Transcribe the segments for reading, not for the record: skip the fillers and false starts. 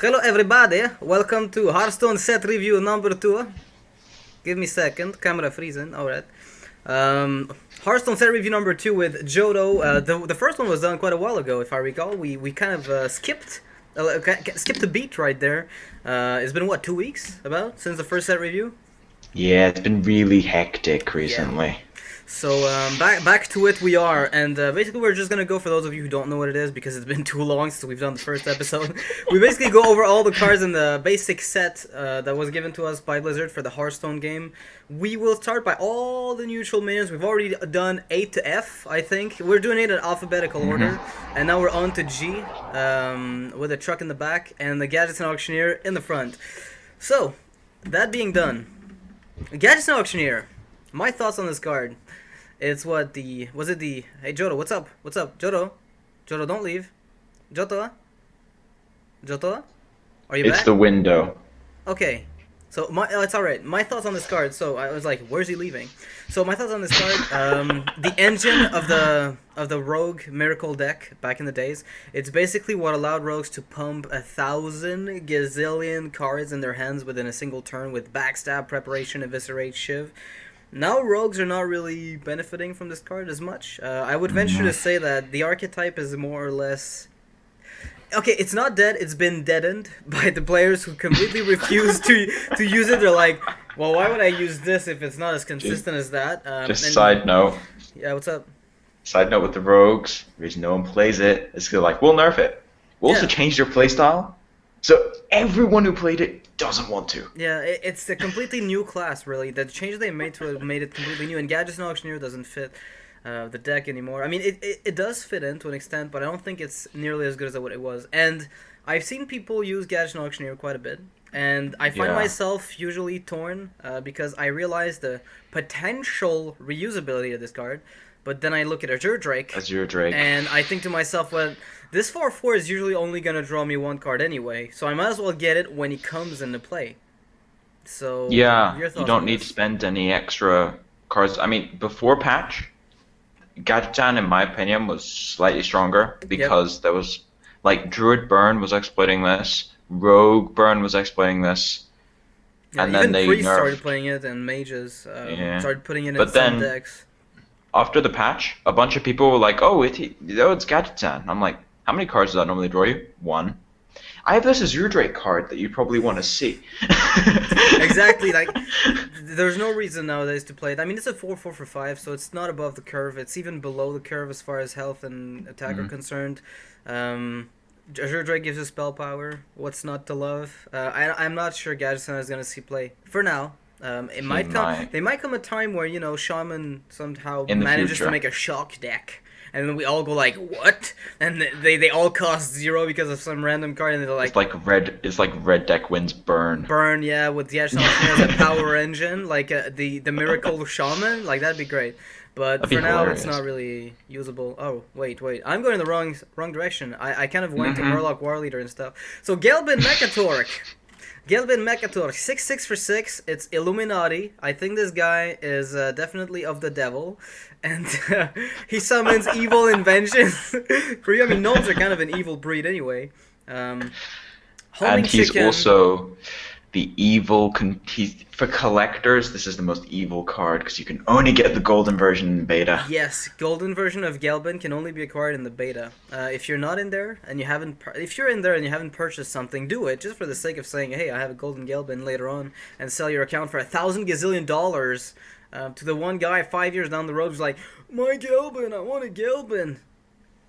Hello everybody, welcome to Hearthstone set review number 2. Give me a second, camera freezing, alright. Hearthstone set review number 2 with Jodo. The first one was done quite a while ago, if I recall. We kind of skipped a beat right there. It's been what, 2 weeks about since the first set review? Yeah, it's been really hectic recently. Yeah. So back to it we are, and basically we're just gonna go, for those of you who don't know what it is, because it's been too long since we've done the first episode. We basically go over all the cards in the basic set that was given to us by Blizzard for the Hearthstone game. We will start by all the neutral minions. We've already done A to F, I think. We're doing it in alphabetical order, and now we're on to G, with a truck in the back and the Gadgetzan Auctioneer in the front. So, that being done, Gadgetzan Auctioneer. My thoughts on this card. It's hey Jodo, what's up? What's up? Jodo, don't leave. Jodo? Are you back? It's the window. Okay. So it's alright. My thoughts on this card. So I was like, where's he leaving? So my thoughts on this card, the engine of the Rogue Miracle deck back in the days, it's basically what allowed rogues to pump 1,000 gazillion cards in their hands within a single turn with Backstab, Preparation, Eviscerate, Shiv. Now rogues are not really benefiting from this card as much. I would venture to say that the archetype is more or less... Okay, it's not dead, it's been deadened by the players who completely refuse to use it. They're like, well, why would I use this if it's not as consistent as that? Side note. Yeah, what's up? Side note with the rogues, the reason no one plays it is because like, we'll nerf it. We'll also change their playstyle. So everyone who played it doesn't want to. Yeah, it's a completely new class, really. The change they made to it made it completely new, and Gadgetzan Auctioneer doesn't fit the deck anymore. I mean, it does fit in to an extent, but I don't think it's nearly as good as what it was. And I've seen people use Gadgetzan Auctioneer quite a bit, and I find myself usually torn because I realize the potential reusability of this card, but then I look at Azure Drake, and I think to myself, well, this 4/4 is usually only going to draw me one card anyway, so I might as well get it when it comes into play. So yeah, you don't need to spend any extra cards. I mean, before patch, Gadgetzan, in my opinion, was slightly stronger because there was, like, Druid Burn was exploiting this, Rogue Burn was exploiting this, and then they Priests nerfed. started playing it, and Mages started putting it in some decks. After the patch, a bunch of people were like, oh, it's Gadgetzan. I'm like, how many cards does that normally draw you? One. I have this Azure Drake card that you probably want to see. Exactly, like, there's no reason nowadays to play it. I mean, it's a 4/4 for 5, so it's not above the curve. It's even below the curve as far as health and attack are concerned. Azure Drake gives you spell power. What's not to love? I'm not sure Gadgetzan is going to see play. For now. It might come. There might come a time where, you know, Shaman somehow manages to make a shock deck, and then we all go like, "What?" And they all cost 0 because of some random card, and they're like, It's like red deck wins burn. Burn, yeah, with the as a power engine, like the Miracle Shaman, like that'd be great. But for now, it's not really usable. Oh, wait, I'm going in the wrong direction. I kind of went to Murloc War Leader and stuff. So Gelbin Mekkatorque. Gelbin Mekkatorque, 6/6 for 6. It's Illuminati. I think this guy is definitely of the devil, and he summons evil inventions. For you, I mean, gnomes are kind of an evil breed anyway. And he's also the evil. For collectors, this is the most evil card because you can only get the golden version in beta. Yes, golden version of Gelbin can only be acquired in the beta. If you're not in there and you haven't, if you're in there and you haven't purchased something, do it just for the sake of saying, hey, I have a golden Gelbin later on, and sell your account for 1,000 gazillion dollars to the one guy 5 years down the road who's like, my Gelbin, I want a Gelbin.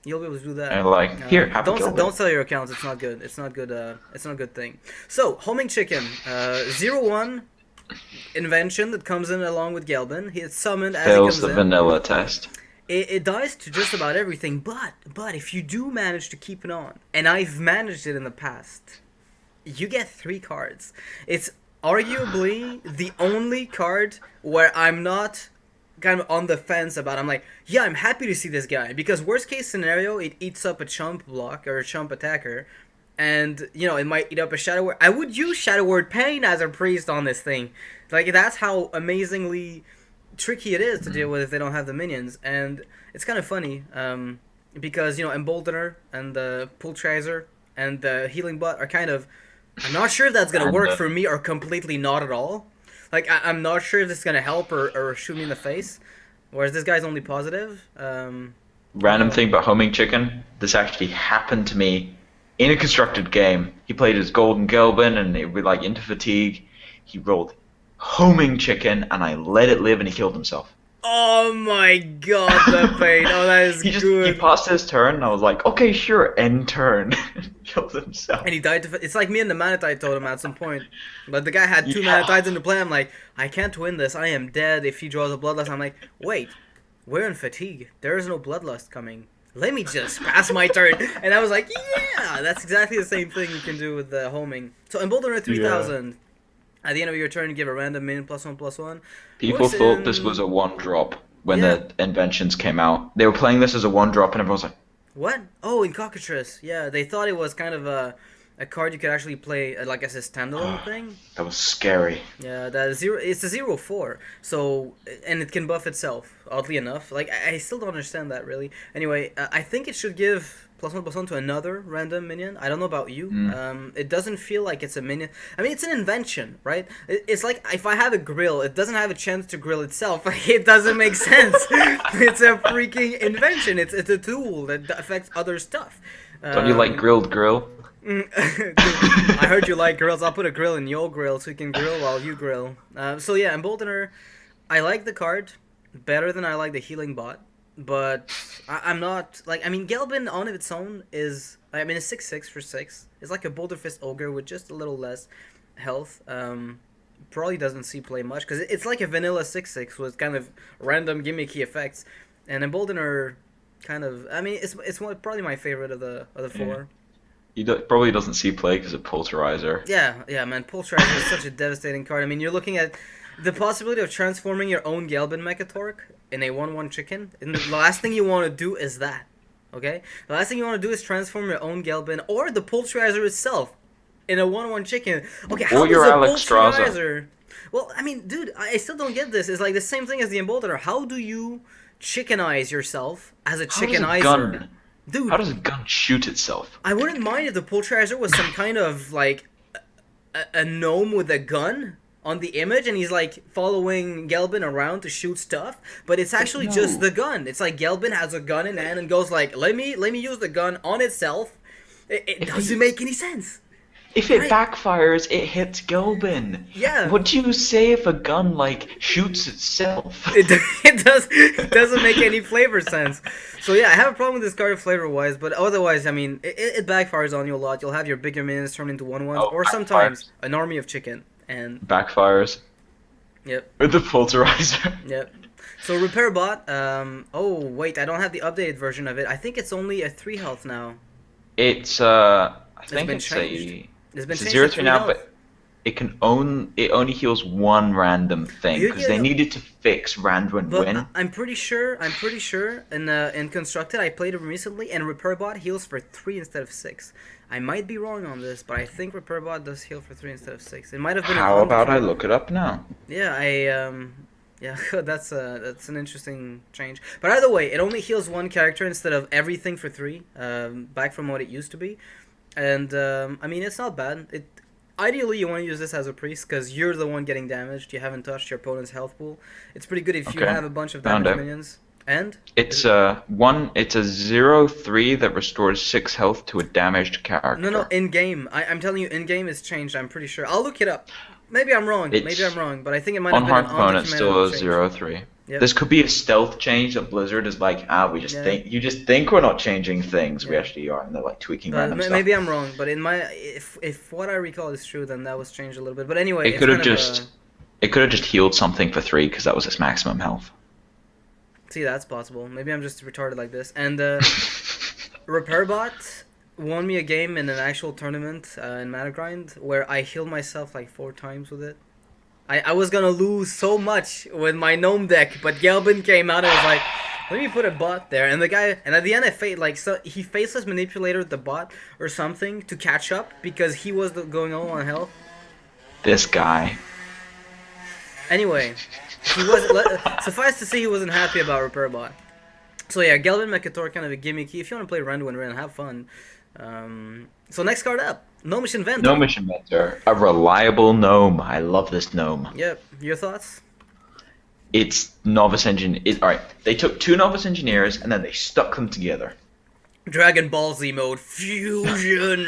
You'll be able to do that. And like, here, have a Gelbin. Don't sell your accounts. It's not good. It's not good. It's not a good thing. So, Homing Chicken, 0/1 invention that comes in along with Gelbin. It's summoned as it comes in. Fails the vanilla test. It dies to just about everything, but if you do manage to keep it on, and I've managed it in the past, you get 3 cards. It's arguably the only card where I'm not kind of on the fence about. I'm like, yeah, I'm happy to see this guy, because worst case scenario, it eats up a chump block or a chump attacker, and you know, it might eat up a Shadow Word. I would use Shadow Word Pain as a priest on this thing. Like, that's how amazingly tricky it is to deal with if they don't have the minions. And it's kind of funny because, you know, Emboldener and the Pultrizer and the Healing Butt are kind of I'm not sure if that's gonna And, work for me or completely not at all. Like, I'm not sure if this is gonna help or shoot me in the face. Whereas this guy's only positive. Random thing about homing chicken. This actually happened to me in a constructed game. He played as Golden Gelbin and it was like into fatigue. He rolled homing chicken and I let it live and he killed himself. Oh my god, the pain. Oh, that is He good. passed his turn and I was like, okay, sure, end turn. Killed himself. And he died to... It's like me and the Manatite totem at some point. But the guy had two Yeah. Manatites into play. I'm like, I can't win this. I am dead if he draws a Bloodlust. I'm like, wait, we're in fatigue. There is no Bloodlust coming. Let me just pass my turn. And I was like, yeah, that's exactly the same thing you can do with the homing. So Emboldener 3000. At the end of your turn, give a random minion +1/+1. People thought this was a 1-drop when the inventions came out. They were playing this as a 1-drop and everyone was like, What? Oh, in Cockatrice. Yeah, they thought it was kind of a card you could actually play like as a standalone thing. that was scary. Yeah, it's a 0/4. So, and it can buff itself, oddly enough. Like, I still don't understand that, really. Anyway, I think it should give +1/+1 to another random minion. I don't know about you. It doesn't feel like it's a minion. I mean, it's an invention, right? It's like if I have a grill, it doesn't have a chance to grill itself. It doesn't make sense. It's a freaking invention. It's a tool that affects other stuff. Don't you like grilled grill? Dude, I heard you like grills. I'll put a grill in your grill so you can grill while you grill. So yeah, Emboldener, I like the card better than I like the healing bot, but I'm not like, I mean, Gelbin on its own is, I mean, it's 6/6 for 6. It's like a Boulder Fist Ogre with just a little less health. Probably doesn't see play much because it's like a vanilla 6/6 with kind of random gimmicky effects, and Emboldener kind of, I mean, it's probably my favorite of the four. He probably doesn't see play because of Polterizer. Yeah, man. Polterizer is such a devastating card. I mean, you're looking at the possibility of transforming your own Gelbin Mekkatorque in a 1/1 chicken. And the last thing you want to do is that. Okay? The last thing you want to do is transform your own Gelbin or the Polterizer itself in a 1/1 chicken. Okay, how Or your does a Alex Polterizer... Well, I mean, dude, I still don't get this. It's like the same thing as the Emboldener. How do you chickenize yourself as a chickenizer? Dude, How does a gun shoot itself? I wouldn't mind if the Polterizer was some kind of, like, a gnome with a gun on the image, and he's, like, following Gelbin around to shoot stuff, but it's actually just the gun. It's like Gelbin has a gun in hand and goes like, let me use the gun on itself. It doesn't make any sense. If it backfires, it hits Gelbin. Yeah. What do you say if a gun, like, shoots itself? It doesn't make any flavor sense. So yeah, I have a problem with this card flavor-wise, but otherwise, I mean, it backfires on you a lot. You'll have your bigger minions turn into 1/1s, or sometimes an army of chicken. And backfires. Yep. With the Polterizer. Yep. So Repair Bot, oh wait, I don't have the updated version of it. I think it's only a 3 health now. It's I think been it's changed. It's been a changed 0/3 to 3 now, health. but it only heals one random thing because they needed to fix random But win. I'm pretty sure in Constructed, I played it recently, and Repair Bot heals for 3 instead of 6. I might be wrong on this, but I think Repair Bot does heal for 3 instead of 6. It might have been. How about I look it up now? Yeah, yeah, that's an interesting change. But either way, it only heals 1 character instead of everything for 3, back from what it used to be. And I mean, it's not bad. Ideally, you want to use this as a priest because you're the one getting damaged. You haven't touched your opponent's health pool. It's pretty good if you have a bunch of damaged minions. And it's a 0/3 that restores 6 health to a damaged character. No, in game. I'm telling you, in game it's changed. I'm pretty sure. I'll look it up. Maybe I'm wrong. But I think it might have been on an hard opponent still a change. 0/3. Yep. This could be a stealth change that Blizzard is like, you just think we're not changing things. We actually are, and they're like tweaking random stuff. Maybe I'm wrong, but in my if what I recall is true, then that was changed a little bit. But anyway, it could have just healed something for 3 because that was its maximum health. See, that's possible. Maybe I'm just retarded like this. And Repair Bot won me a game in an actual tournament in Mana Grind where I healed myself like 4 times with it. I was gonna lose so much with my gnome deck, but Gelbin came out and was like, let me put a bot there. And the guy, and at the end he faceless manipulated the bot or something to catch up because he was going all on health. This guy. Anyway, he was suffice to say he wasn't happy about Repair Bot. So yeah, Gelbin Mekkatorque, kind of a gimmicky. If you want to play Renwin, have fun. So next card up, Gnomish Inventor. Gnomish Inventor. A reliable gnome. I love this gnome. Yep. Your thoughts? It's Novice Engineer. Alright, they took 2 Novice Engineers and then they stuck them together. Dragon Ball Z mode. Fusion.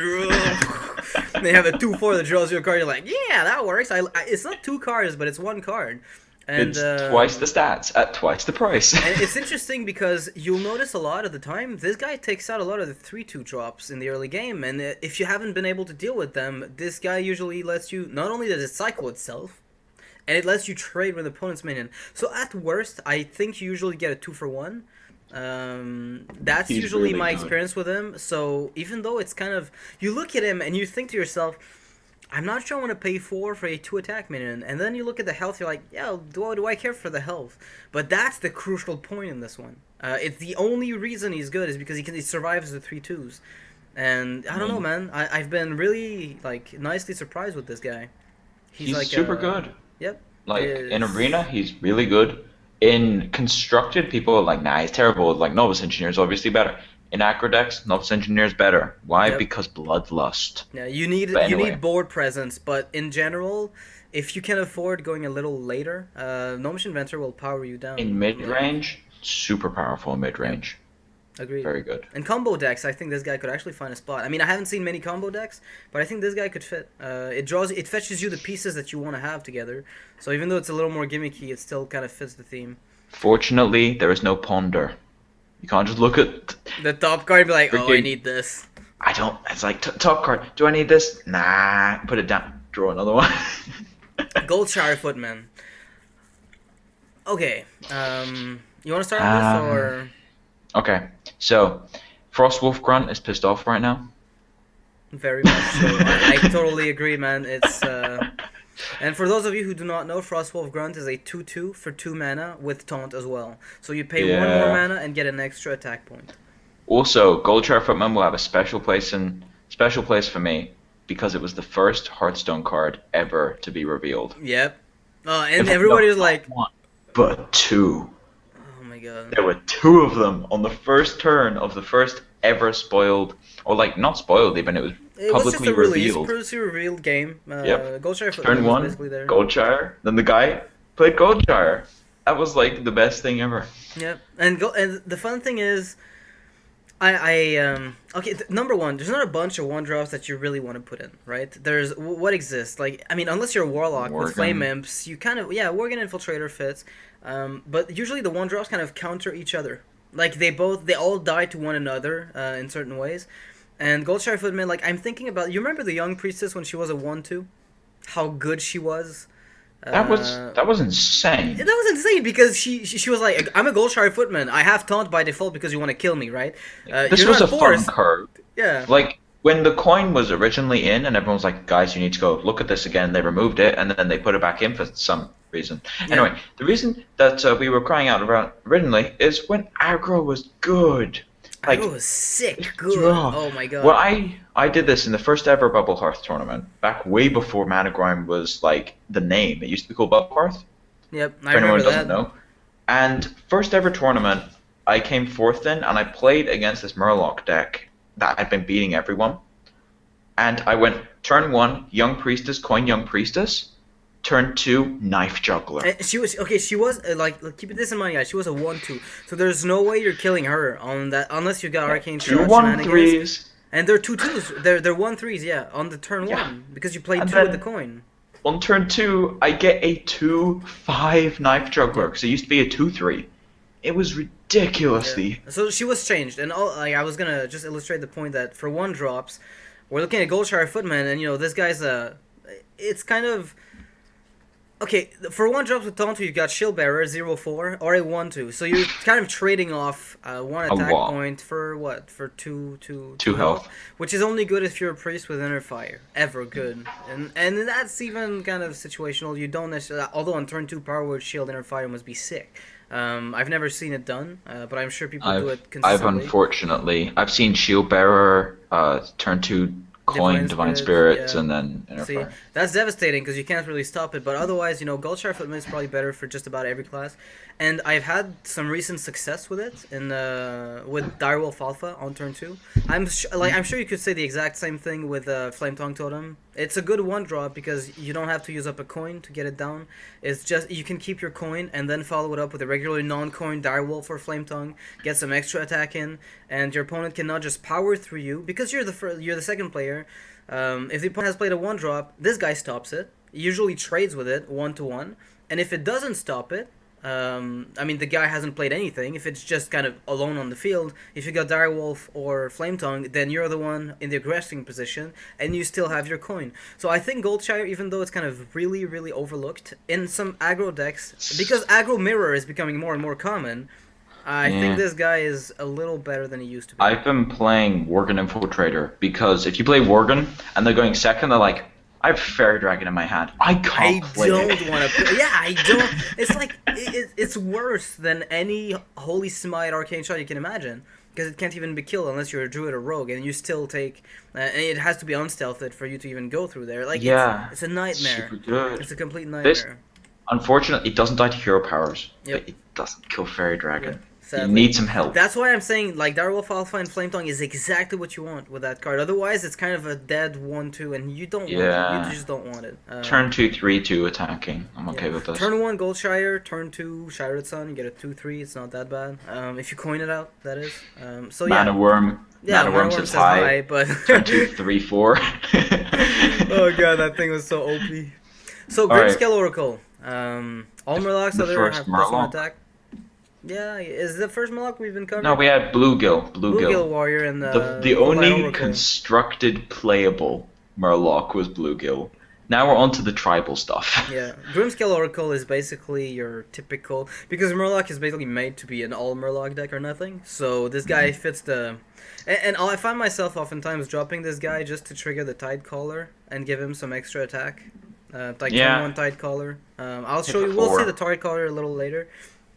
They have a 2/4 that draws you a card. You're like, yeah, that works. It's not 2 cards, but it's 1 card. And, it's twice the stats at twice the price. And it's interesting because you'll notice a lot of the time, this guy takes out a lot of the 3/2 drops in the early game, and if you haven't been able to deal with them, this guy usually lets you, not only does it cycle itself, and it lets you trade with opponent's minion. So at worst, I think you usually get a 2-for-1. That's He's usually really my good. experience with him. So even though it's kind of, you look at him and you think to yourself, I'm not sure I want to pay 4 for a 2-attack minion, and then you look at the health, you're like, yeah, do I care for the health? But that's the crucial point in this one. It's the only reason he's good is because he survives the 3/2s. And I don't know, man. I've been really like nicely surprised with this guy. He's like super good. Yep. Like, in Arena, he's really good. In Constructed, people are like, nah, he's terrible. Like, Novice Engineer is obviously better. In Acro decks, Novice Engineer is better. Why? Yep. Because Bloodlust. Yeah, you need But you anyway. need board presence, but in general, if you can afford going a little later, Gnomish Inventor will power you down. In mid-range, super powerful in mid-range. Agreed. Very good. In combo decks, I think this guy could actually find a spot. I mean, I haven't seen many combo decks, but I think this guy could fit. It fetches you the pieces that you want to have together. So even though it's a little more gimmicky, it still kind of fits the theme. Fortunately, there is no Ponder. You can't just look at... The top card and be like, oh, I Freaking- need this. I don't... It's like, top card. Do I need this? Nah. Put it down. Draw another one. Goldshire Footman. Okay. You want to start on this, or... Okay. So, Frostwolf Grunt is pissed off right now. Very much so. I totally agree, man. It's and for those of you who do not know, Frostwolf Grunt is a 2/2 for 2 mana with taunt as well. So you pay 1 more Yeah. mana and get an extra attack point. Also, Goldshire Footman will have a special place for me because it was the first Hearthstone card ever to be revealed. Yep. And If everybody was not like, one, but 2. oh my god. There were 2 of them on the first turn of the first ever spoiled, or like not spoiled even. It was It was just publicly a release, revealed. previously revealed game. Yep. Goldshire Footman Turn was 1, basically there. Goldshire. Then the guy played Goldshire. That was like the best thing ever. Yep. And the fun thing is, okay. Number one, there's not a bunch of 1-drops that you really want to put in, right? There's what exists. Like, I mean, unless you're a warlock with Worgen. flame imps, you kind of Worgen Infiltrator fits. But usually the 1-drops kind of counter each other. Like they all die to one another in certain ways. And Goldshire Footman, like I'm thinking about. You remember the Young Priestess when she was a 1/2? How good she was. That was insane. That was insane because she was like, I'm a Goldshire Footman. I have taunt by default because you want to kill me, right? This you're was a not forced. fun card. Yeah. Like when the coin was originally in, and everyone was like, "Guys, you need to go look at this again." They removed it, and then they put it back in for some reason. Yeah. Anyway, the reason that we were crying out about originally is when aggro was good. Like, It was sick, good. draw. Oh my god. Well, I did this in the first ever Bubble Hearth tournament, back way before Mana Grime was like the name. It used to be called Bubble Hearth. Yep, I For anyone remember who doesn't that. know. And first ever tournament, I came 4th in, and I played against this Murloc deck that had been beating everyone. And I went turn 1, Young Priestess, coin Young Priestess. Turn 2, Knife Juggler. And she was like keep this in mind, guys. She was a 1/2, so there's no way you're killing her on that unless you got Arcane Two Shot 1/3s. And they're 2/2s. They're 1/3s, yeah, on the turn Yeah. 1 because you played And 2 with then- the coin. On turn 2, I get a 2/5 Knife Juggler, because it used to be a 2/3. It was ridiculously... So she was changed, and I was gonna just illustrate the point that for 1-drops, we're looking at Goldshire Footman, and this guy's it's kind of. Okay, for 1-drops with Taunt, you've got Shield Bearer 0/4 or a 1/2, so you're kind of trading off 1 attack lot. point for what? For 2 health. which is only good if you're a priest with Inner Fire. Ever good, and that's even kind of situational. You don't necessarily, although on turn 2 Power Word Shield Inner Fire must be sick. I've never seen it done, but I'm sure people do it consistently. I've seen Shield Bearer turn 2 coin, Divine Spirits, and then See, Inventor. that's devastating because you can't really stop it. But otherwise, Goldshire Footman is probably better for just about every class. And I've had some recent success with it in with Direwolf Alpha on turn 2. I'm sure you could say the exact same thing with Flame Tongue Totem. It's a good one drop because you don't have to use up a coin to get it down. It's just you can keep your coin and then follow it up with a regular non-coin Direwolf or Flame Tongue, get some extra attack in, and your opponent cannot just power through you because you're the second player. If the opponent has played a 1-drop, this guy stops it. He usually trades with it 1-to-1, and if it doesn't stop it, the guy hasn't played anything. If it's just kind of alone on the field, if you got Direwolf or Flame Tongue, then you're the one in the aggressing position, and you still have your coin. So I think Goldshire, even though it's kind of really, really overlooked in some aggro decks, because aggro mirror is becoming more and more common, I think this guy is a little better than he used to be. I've been playing Worgen Infiltrator because if you play Worgen and they're going second, they're like, I have Fairy Dragon in my hand. I can't play it. I don't want to play. Yeah, I don't. It's like, it's worse than any Holy Smite Arcane Shot you can imagine. Because it can't even be killed unless you're a Druid or Rogue, and you still take... and it has to be unstealthed for you to even go through there. Like, it's a nightmare. Super good. It's a complete nightmare. Unfortunately, it doesn't die to hero powers, but it doesn't kill Fairy Dragon. You need some help. That's why I'm saying, like, Direwolf Alpha and Flame Tongue is exactly what you want with that card. Otherwise, it's kind of a dead 1-2, and you don't want it. You just don't want it. Turn 2, 3-2 attacking. I'm okay with this. Turn 1, Goldshire. Turn 2, Shiredson. You get a 2-3. It's not that bad. If you coin it out, that is. Mana Worm. Yeah, Mana Worm says high, but... Turn 2, 3, 4. Oh god, that thing was so OP. So, Grimscale Oracle. All Murlocs have +1 attack. Yeah, is the first Murloc we've been covering? No, we had Bluegill Warrior and the only constructed playable Murloc was Bluegill. Now we're on to the tribal stuff. Yeah, Grimscale Oracle is basically your typical... Because Murloc is basically made to be an all Murloc deck or nothing. So this guy fits the... And I find myself oftentimes dropping this guy just to trigger the Tidecaller and give him some extra attack. Turn 1 Tidecaller. I'll show you... We'll see the Tidecaller a little later.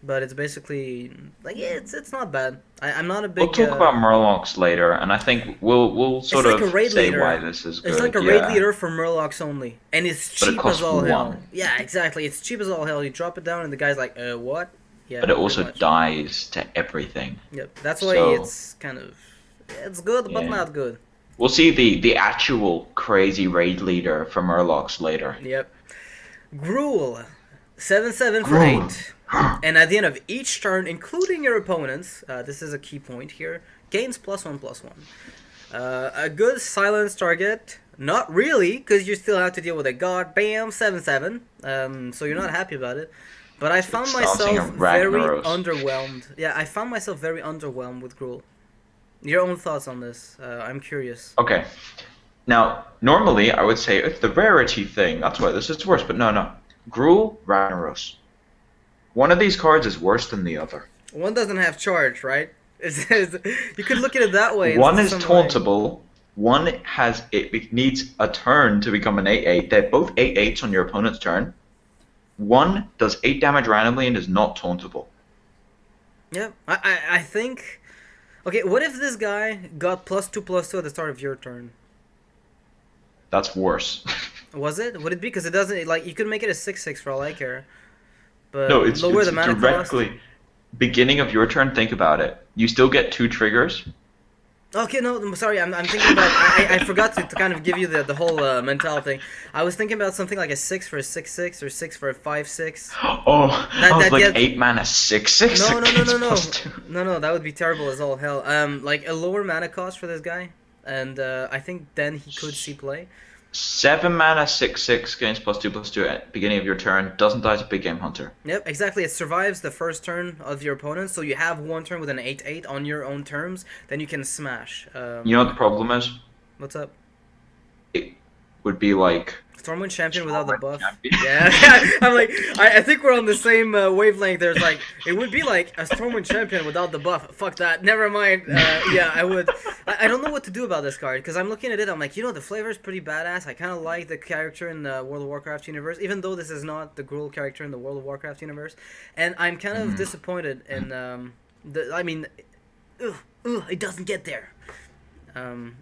But it's basically like it's not bad. I'm not a big. We'll talk about Murlocs later, and I think we'll sort of say why this is good. It's like a raid leader for Murlocs only, and it's cheap as all hell. Yeah, exactly. It's cheap as all hell. You drop it down, and the guy's like, what? Yeah. But it also dies to everything. Yep. That's why it's kind of it's good, but not good. We'll see the actual crazy raid leader for Murlocs later. Yep. Gruul, 7/7 for 8. And at the end of each turn, including your opponent's, this is a key point here, gains +1/+1. A good silence target, not really, because you still have to deal with a goddamn 7/7, so you're not happy about it. But I found myself very underwhelmed. Yeah, I found myself very underwhelmed with Gruul. Your own thoughts on this? I'm curious. Okay. Now, normally I would say it's the rarity thing, that's why this is worse, but no. Gruul, Ragnaros. One of these cards is worse than the other. One doesn't have charge, right? You could look at it that way. One is tauntable. One has it needs a turn to become an 8/8. They're both 8/8s on your opponent's turn. One does 8 damage randomly and is not tauntable. Yeah, I think... Okay, what if this guy got +2/+2 at the start of your turn? That's worse. Was it? Would it be? Because it doesn't... Like, you could make it a 6/6 for all I care. But no, it's directly beginning of your turn. Think about it. You still get 2 triggers. Okay, no, sorry. I'm thinking about. I forgot to kind of give you the whole mental thing. I was thinking about something like a 6 for a 6/6 or 6 for a 5/6. Oh, that like 8 mana 6/6. No, that would be terrible as all hell. Like a lower mana cost for this guy, and I think then he could see play. 7 mana 6/6 gains +2/+2 at beginning of your turn. Doesn't die to Big Game Hunter. Yep, exactly. It survives the first turn of your opponent, so you have one turn with an 8/8 on your own terms. Then you can smash. You know what the problem is? What's up? It would be like Stormwind Champion without the buff. Yeah, I'm like, I think we're on the same wavelength. There's like, it would be like a Stormwind Champion without the buff. Fuck that. Never mind. Yeah, I would. I don't know what to do about this card because I'm looking at it. I'm like, the flavor is pretty badass. I kind of like the character in the World of Warcraft universe, even though this is not the Gruul character in the World of Warcraft universe. And I'm kind of disappointed in it doesn't get there.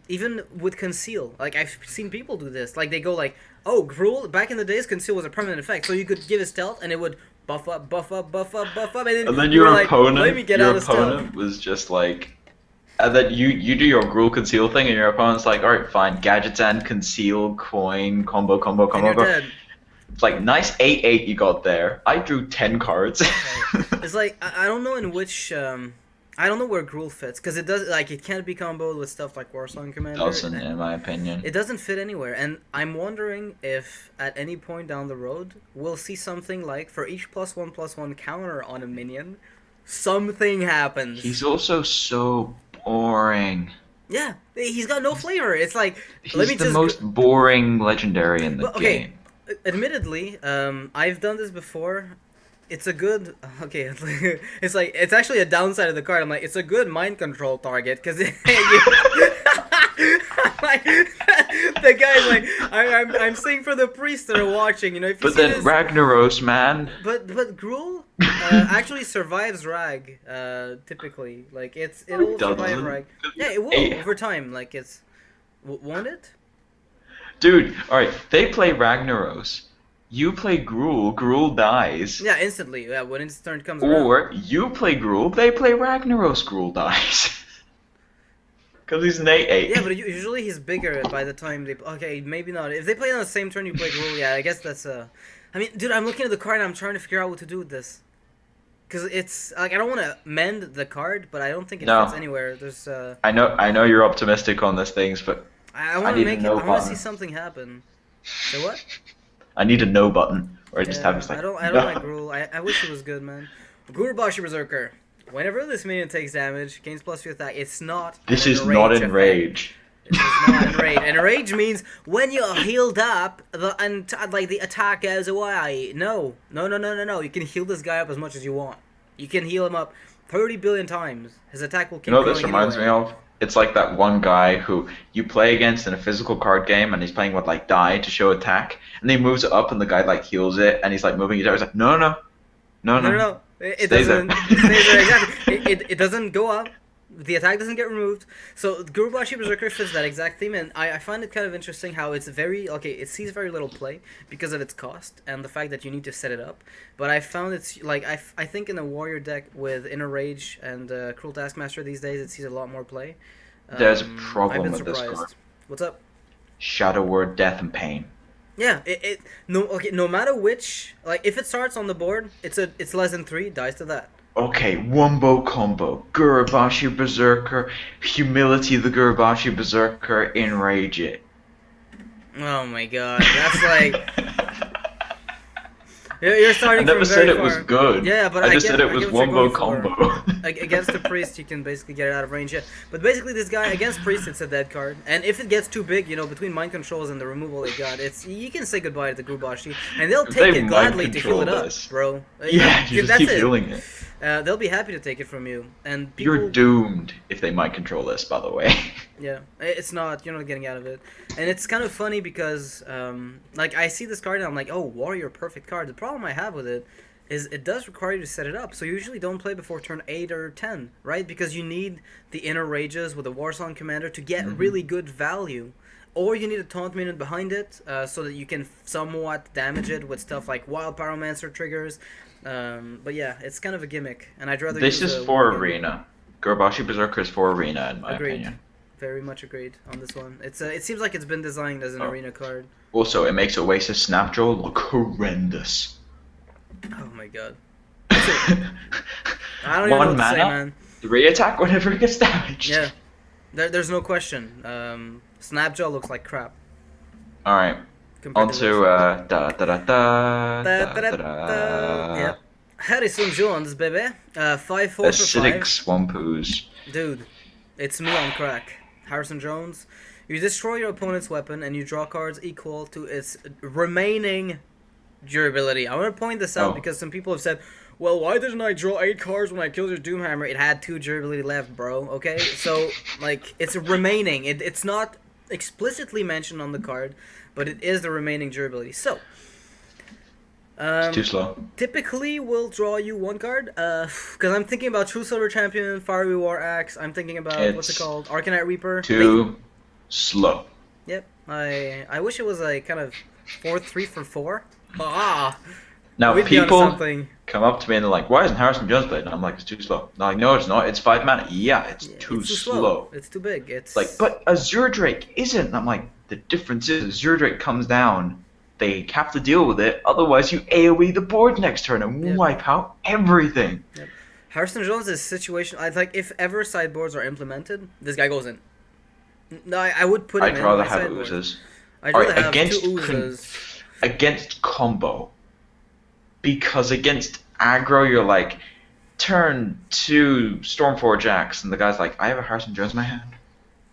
Even with Conceal, like I've seen people do this. Like they go like, oh, Gruul. Back in the days, Conceal was a permanent effect, so you could give it stealth, and it would buff up, buff up, buff up, buff up, And then you were your like, opponent, let me get out of stealth. was just like, and then you do your Gruul Conceal thing, and your opponent's like, all right, fine, Gadgetzan Conceal Coin combo. And you're dead. It's like nice 8/8 you got there. I drew 10 cards. It's like I don't know in which I don't know where Gruul fits because it does like it can't be comboed with stuff like Warsong Commander. Doesn't, in my opinion. It doesn't fit anywhere, and I'm wondering if at any point down the road we'll see something like for each +1/+1 counter on a minion, something happens. He's also so boring. Yeah, he's got no flavor. It's like He's the most boring legendary in the game. Admittedly, I've done this before. It's a good it's like it's actually a downside of the card. I'm like it's a good mind control target because like, the guy's like I'm seeing for the priests that are watching. You know, if you but see then this, Ragnaros, man. But Gruul actually survives Rag typically. Like it'll survive Rag. Yeah, it will over time. Like won't it? Dude, alright, they play Ragnaros. You play Gruul, Gruul dies. Yeah, instantly. Yeah, when his turn comes Or around. you play Gruul, they play Ragnaros, Gruul dies. Because he's an 8/8. Yeah, but usually he's bigger by the time they... Okay, maybe not. If they play on the same turn you play Gruul, yeah, I guess that's I mean, dude, I'm looking at the card and I'm trying to figure out what to do with this. Because it's... Like, I don't want to mend the card, but I don't think it fits anywhere. There's... I know you're optimistic on these things, but... I want to make it... I want to see something happen. So what? I need a no button, or I just have this like. I don't like Gruul. I wish it was good, man. Gurubashi Berserker. Whenever this minion takes damage, gains +2 attack. It's not. This is not enrage. This is not enrage. Enrage means when you're healed up, the attack goes away. No. You can heal this guy up as much as you want. You can heal him up 30 billion times. His attack will keep going. You know what this reminds me of? It's like that one guy who you play against in a physical card game, and he's playing with like die to show attack, and he moves it up, and the guy like heals it, and he's like moving it down. He's like, no. It doesn't. It stays there exactly. It doesn't go up. The attack doesn't get removed. So Gurubashi Berserker fits that exact theme, and I find it kind of interesting how it's very it sees very little play because of its cost and the fact that you need to set it up. But I found it's like I think in a warrior deck with Inner Rage and Cruel Taskmaster these days it sees a lot more play. There's a problem with this card. What's up? Shadow Word, Death and Pain. Yeah, no matter which, like if it starts on the board, it's less than 3, dies to that. Okay, wombo combo. Gurubashi Berserker, Humility the Gurubashi Berserker, Enrage it. Oh my god, that's like... You're starting I never from said very it was far. good. Yeah, but I just said it was wombo combo. Against the priest, you can basically get it out of range. Yeah. But basically, this guy against priest, it's a dead card. And if it gets too big, you know, between mind controls and the removal they got, you can say goodbye to the Gurubashi, and they'll take it gladly to heal it up, bro. Yeah, you just keep healing it. They'll be happy to take it from you. And people... You're doomed if they mind control this, by the way. Yeah, it's not. You're not getting out of it. And it's kind of funny because, like, I see this card and I'm like, oh, warrior, perfect card. The problem I have with it is it does require you to set it up. So you usually don't play before turn 8 or 10, right? Because you need the Inner Rages with a Warsong Commander to get really good value. Or you need a taunt minion behind it so that you can somewhat damage it with stuff like Wild Pyromancer triggers. But yeah, it's kind of a gimmick. And I'd rather This is for Arena. Gurubashi Berserker is for Arena, in my opinion. Very much agreed on this one. It seems like it's been designed as an arena card. Also, it makes Oasis Snapjaw look horrendous. Oh my god. I don't even know what to say, man. 3 attack whenever it gets damaged. Yeah. There's no question. Snapjaw looks like crap. Alright. On to Yep. Harrison Jones, baby. 5-4 for 5. Acidic Swampoos. Dude, it's me on crack. Harrison Jones. You destroy your opponent's weapon and you draw cards equal to its remaining durability. I want to point this out because some people have said, well, why didn't I draw 8 cards when I killed your Doomhammer? It had 2 durability left, bro. Okay? So, like, it's remaining. It's not explicitly mentioned on the card, but it is the remaining durability. So, It's too slow. Typically, we'll draw you one card. Because I'm thinking about True Silver Champion, Fiery War Axe. I'm thinking about what's it called, Arcanite Reaper. Too slow. Yep. I wish it was like kind of 4-3 for 4. Ah. Now We'd be onto people something. come up to me and they're like, "Why isn't Harrison Jones played?" And I'm like, "It's too slow." They're like, "No, it's not. It's 5 mana." Yeah, it's too slow. It's too big. It's Like, but Azure Drake isn't. And I'm like, the difference is Azure Drake comes down. They have to deal with it, otherwise you AoE the board next turn and wipe out everything. Yep. Harrison Jones' situation, I like if ever sideboards are implemented, this guy goes in. No, I would put him in. I'd rather my have sideboard. oozes. I'd rather have against two oozes. against combo. Because against aggro, you're like, turn 2 Stormforge Axe, and the guy's like, I have a Harrison Jones in my hand.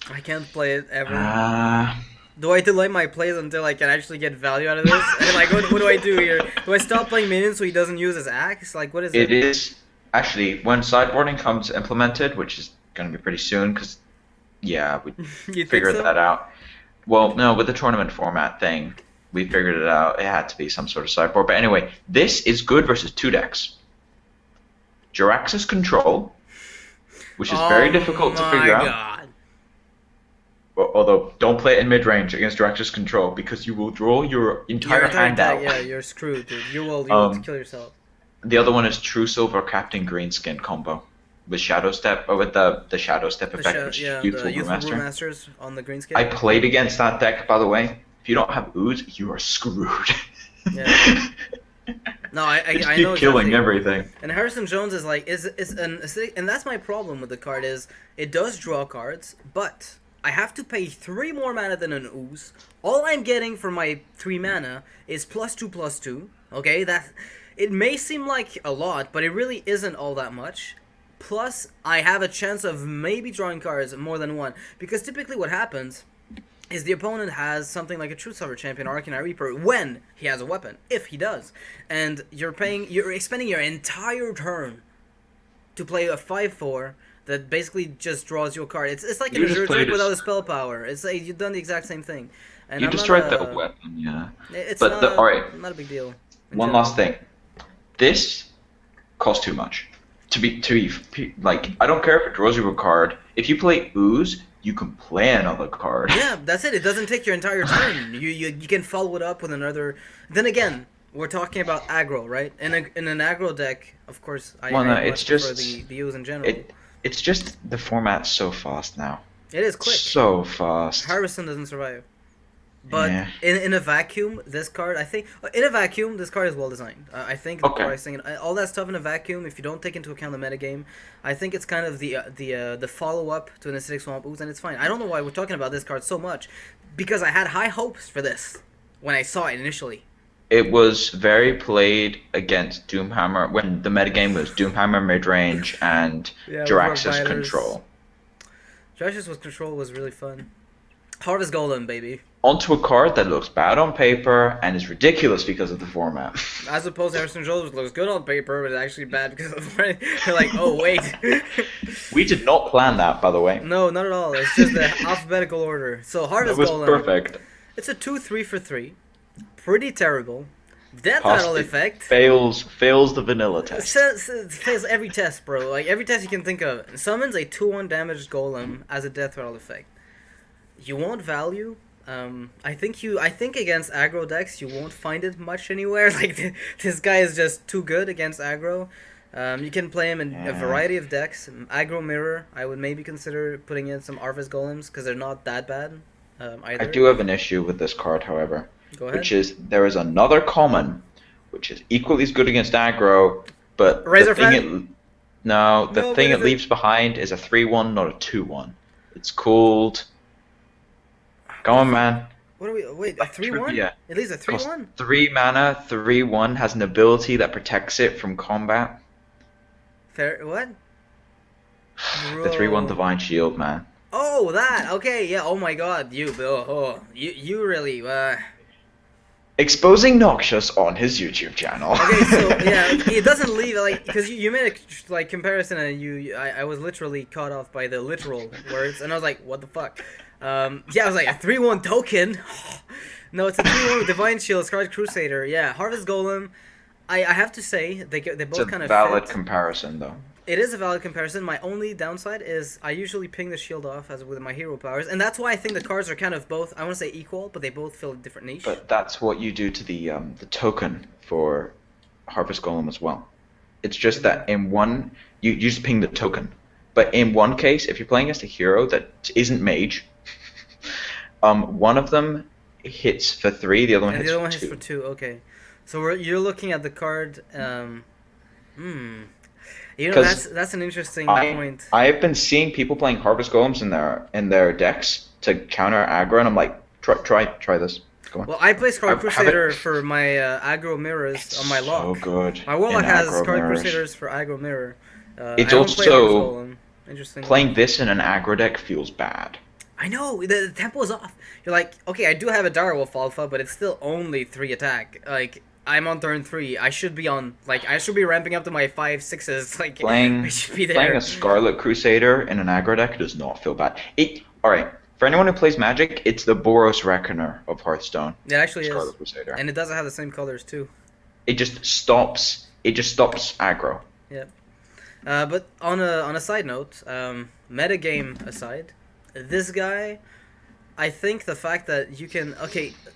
I can't play it ever. Do I delay my plays until I can actually get value out of this? And like, what do I do here? Do I stop playing minions so he doesn't use his axe? Like, what is it? It is, actually, when sideboarding comes implemented, which is going to be pretty soon, because, yeah, we figured that out. Well, no, with the tournament format thing, we figured it out. It had to be some sort of sideboard. But anyway, this is good versus 2 decks. Jirax's Control, which is very difficult to figure out. Although, don't play it in mid-range against Jirax's Control, because you will draw your entire hand out. Yeah, you're screwed, dude. You will kill yourself. The other one is True Silver Captain Greenskin combo. With Shadow Step, or with the Shadow Step effect, which is Youthful Brewmasters on the Greenscale. I played against that deck, by the way. If you don't have Ooze, you are screwed. Yeah. No, I know killing exactly. everything. And Harrison Jones is like and that's my problem with the card is it does draw cards, but I have to pay 3 more mana than an Ooze. All I'm getting for my 3 mana is +2/+2. Okay, that it may seem like a lot, but it really isn't all that much. Plus, I have a chance of maybe drawing cards more than one, because typically what happens is the opponent has something like a True Silver Champion or Arcanite Reaper when he has a weapon, if he does. And you're expending your entire turn to play a 5/4 that basically just draws you a card. It's like an Azure Drake without a spell power. It's like you've done the exact same thing. And you destroyed that weapon, yeah. It's not a big deal. One last thing. This costs too much. To be like, I don't care if it draws you a card. If you play Ooze, you can play another card. Yeah, that's it. It doesn't take your entire turn. You can follow it up with another. Then again, we're talking about aggro, right? In an aggro deck, of course, I it's just prefer the Ooze in general. It's just the format's so fast now. It is quick. So fast. Harrison doesn't survive. But in a vacuum, this card, I think, in a vacuum, this card is well designed. I think the pricing and all that stuff in a vacuum, if you don't take into account the metagame, I think it's kind of the follow-up to an Acidic Swamp Ooze, and it's fine. I don't know why we're talking about this card so much, because I had high hopes for this when I saw it initially. It was very played against Doomhammer, when the metagame was Doomhammer midrange and Jirax's Control. Jirax's Control was really fun. Harvest Golem, baby. Onto a card that looks bad on paper and is ridiculous because of the format. As opposed to Harrison Jones, looks good on paper, but it's actually bad because of the format. You're like, oh, wait. We did not plan that, by the way. No, not at all. It's just the alphabetical order. So, Harvest Golem. It was perfect. It's a 2/3 for 3. Pretty terrible. Death Rattle effect. Fails the vanilla test. Fails every test, bro. Like, every test you can think of. Summons a 2/1 damaged Golem as a Death Rattle effect. You want value? I think against aggro decks you won't find it much anywhere. Like this guy is just too good against aggro. You can play him in a variety of decks. Aggro Mirror, I would maybe consider putting in some Arvis Golems because they're not that bad. Either. I do have an issue with this card, however. Go ahead. Which is there is another common, which is equally as good against aggro, but Razor the thing it leaves behind is a 3/1, not a 2/1. It's called. Go on, man. What are we? Wait, a 3/1? Yeah. It leaves a 3/1? 3 mana, 3/1 has an ability that protects it from combat. Fair. What? The 3/1 Divine Shield, man. Oh, that. Okay, yeah. Oh my God, you really. Exposing Noxious on his YouTube channel. Okay, so yeah, it doesn't leave like because you made a like comparison and I was literally caught off by the literal words and I was like, what the fuck? Yeah, I was like a 3/1 token. No, it's a 3-1 with Divine Shield, Scarlet Crusader. Yeah, Harvest Golem. I have to say they both kind of valid fit. comparison though. It is a valid comparison. My only downside is I usually ping the shield off as with my hero powers, and that's why I think the cards are kind of both. I want to say equal, but they both fill a different niche. But that's what you do to the token for Harvest Golem as well. It's just that in one you just ping the token, but in one case, if you're playing against a hero that isn't mage, one of them hits for 3, the other one and hits the other one for 2. hits for 2. Okay, so you're looking at the card. You know, that's an interesting point. I've been seeing people playing Harvest Golems in their decks to counter aggro, and I'm like, try this. Go on. Well, I play Scarlet Crusader for my aggro mirrors on my lock. So good. My Warlock has Scarlet mirrors. Crusaders for aggro mirror. It's also interesting. Playing this in an aggro deck feels bad. I know, the tempo is off. You're like, okay, I do have a Direwolf Alpha, but it's still only 3 attack. Like, I'm on turn 3. I should be ramping up to my 5/6s. Like, I should be there. Playing a Scarlet Crusader in an aggro deck does not feel bad. Alright, for anyone who plays Magic, it's the Boros Reckoner of Hearthstone. It actually Scarlet is. Crusader. And it doesn't have the same colors too. It just stops aggro. Yeah. But on a side note, metagame aside, this guy, I think the fact that you can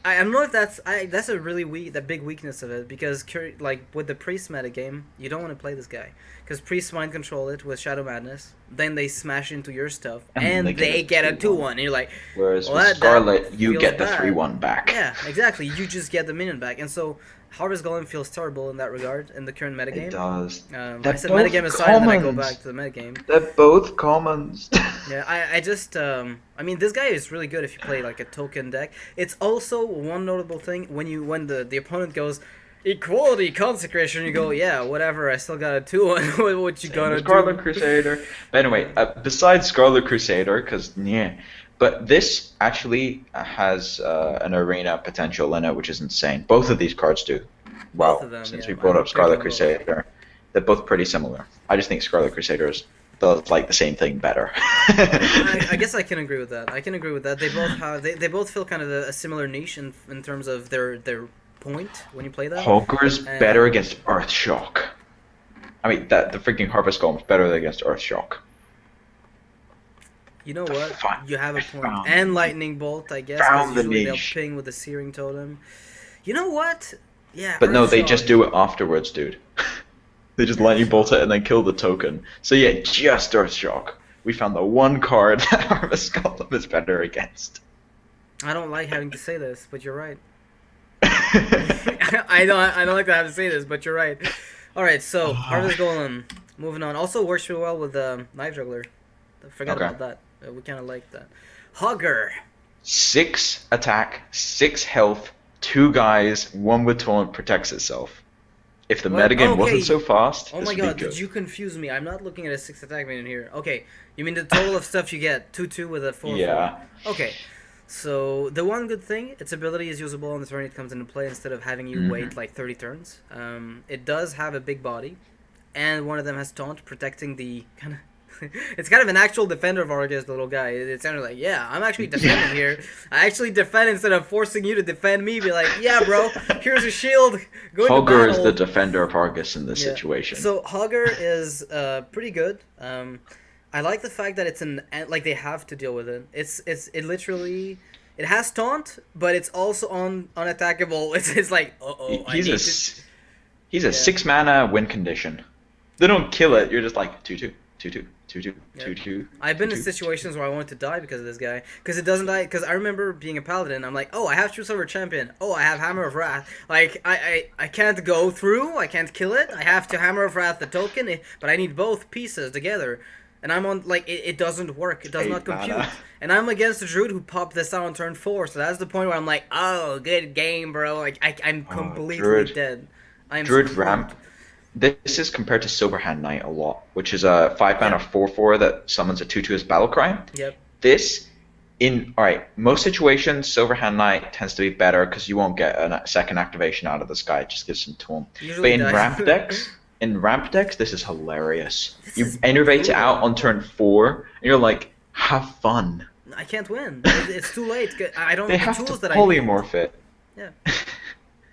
I don't know if that's a really big weakness of it, because like with the priest metagame, you don't want to play this guy because priests mind control it with Shadow Madness, then they smash into your stuff and they get a 2/1, and you're like, whereas with Scarlet you get the 3/1 back. Yeah, exactly. You just get the minion back, and so Harvest Golem feels terrible in that regard in the current metagame. It does. I said metagame aside, and then I go back to the metagame. They're both commons. Yeah, I just, I mean, this guy is really good if you play like a token deck. It's also one notable thing when the opponent goes, Equality Consecration, you go, yeah, whatever, I still got a 2/1, what you gonna do? Scarlet Crusader. But anyway, besides Scarlet Crusader, but this actually has an arena potential in it, which is insane. Both of these cards do. Wow, since we brought up Scarlet Crusader, they're both pretty similar. I just think Scarlet Crusader does like the same thing better. I guess I can agree with that. They both have they both feel kind of a similar niche in terms of their point when you play them. Hogger's better against Earthshock. I mean, the freaking Harvest Golem is better against Earthshock. You know what? You have a point. And Lightning Bolt, I guess, because usually they'll ping with the Searing Totem. You know what? Yeah. But no, they just do it afterwards, dude. They just Lightning Bolt it and then kill the token. So yeah, just Earthshock. We found the one card that Harvest Golem is better against. I don't like having to say this, but you're right. I don't like to have to say this, but you're right. Alright, so Harvest Golem, moving on. Also works really well with Knife Juggler. Forgot about that. We kind of like that. Hogger. 6 attack, 6 health, 2 guys, 1 with taunt protects itself. If the metagame wasn't so fast, oh my god, did you confuse me? I'm not looking at a 6 attack minion here. Okay, you mean the total of stuff you get? 2/2 with a 4/4. Yeah. Okay. So the one good thing, its ability is usable on the turn it comes into play instead of having you wait like 30 turns. It does have a big body, and one of them has taunt, protecting the kind of. It's kind of an actual defender of Argus, the little guy. It sounded like, yeah, I'm actually defending here. I actually defend instead of forcing you to defend me. Be like, yeah, bro, here's a shield. Go into battle. Hogger is the defender of Argus in this situation. So Hogger is pretty good. I like the fact that it's like they have to deal with it. It literally it has taunt, but it's also unattackable. It's like he's a 6 mana win condition. They don't kill it. You're just like 2/2. 2/2, 2/2, 2/2. I've been in situations where I wanted to die because of this guy. Because it doesn't die. Because I remember being a paladin. I'm like, oh, I have True Silver Champion. Oh, I have Hammer of Wrath. Like, I can't go through. I can't kill it. I have to Hammer of Wrath the token. But I need both pieces together. And I'm on, like, it doesn't work. It does not compute. And I'm against the Druid who popped this out on turn 4. So that's the point where I'm like, oh, good game, bro. Like, I'm completely dead. I'm Druid ramp. This is compared to Silverhand Knight a lot, which is a 5 mana 4/4 that summons a 2/2 as Battle Cry. Yep. This, most situations, Silverhand Knight tends to be better because you won't get a second activation out of this guy. It just gives some taunt. But in ramp decks, this is hilarious. You innervate it out on turn 4, and you're like, have fun. I can't win. It's too late. I don't have the tools to that polymorph it. Yeah.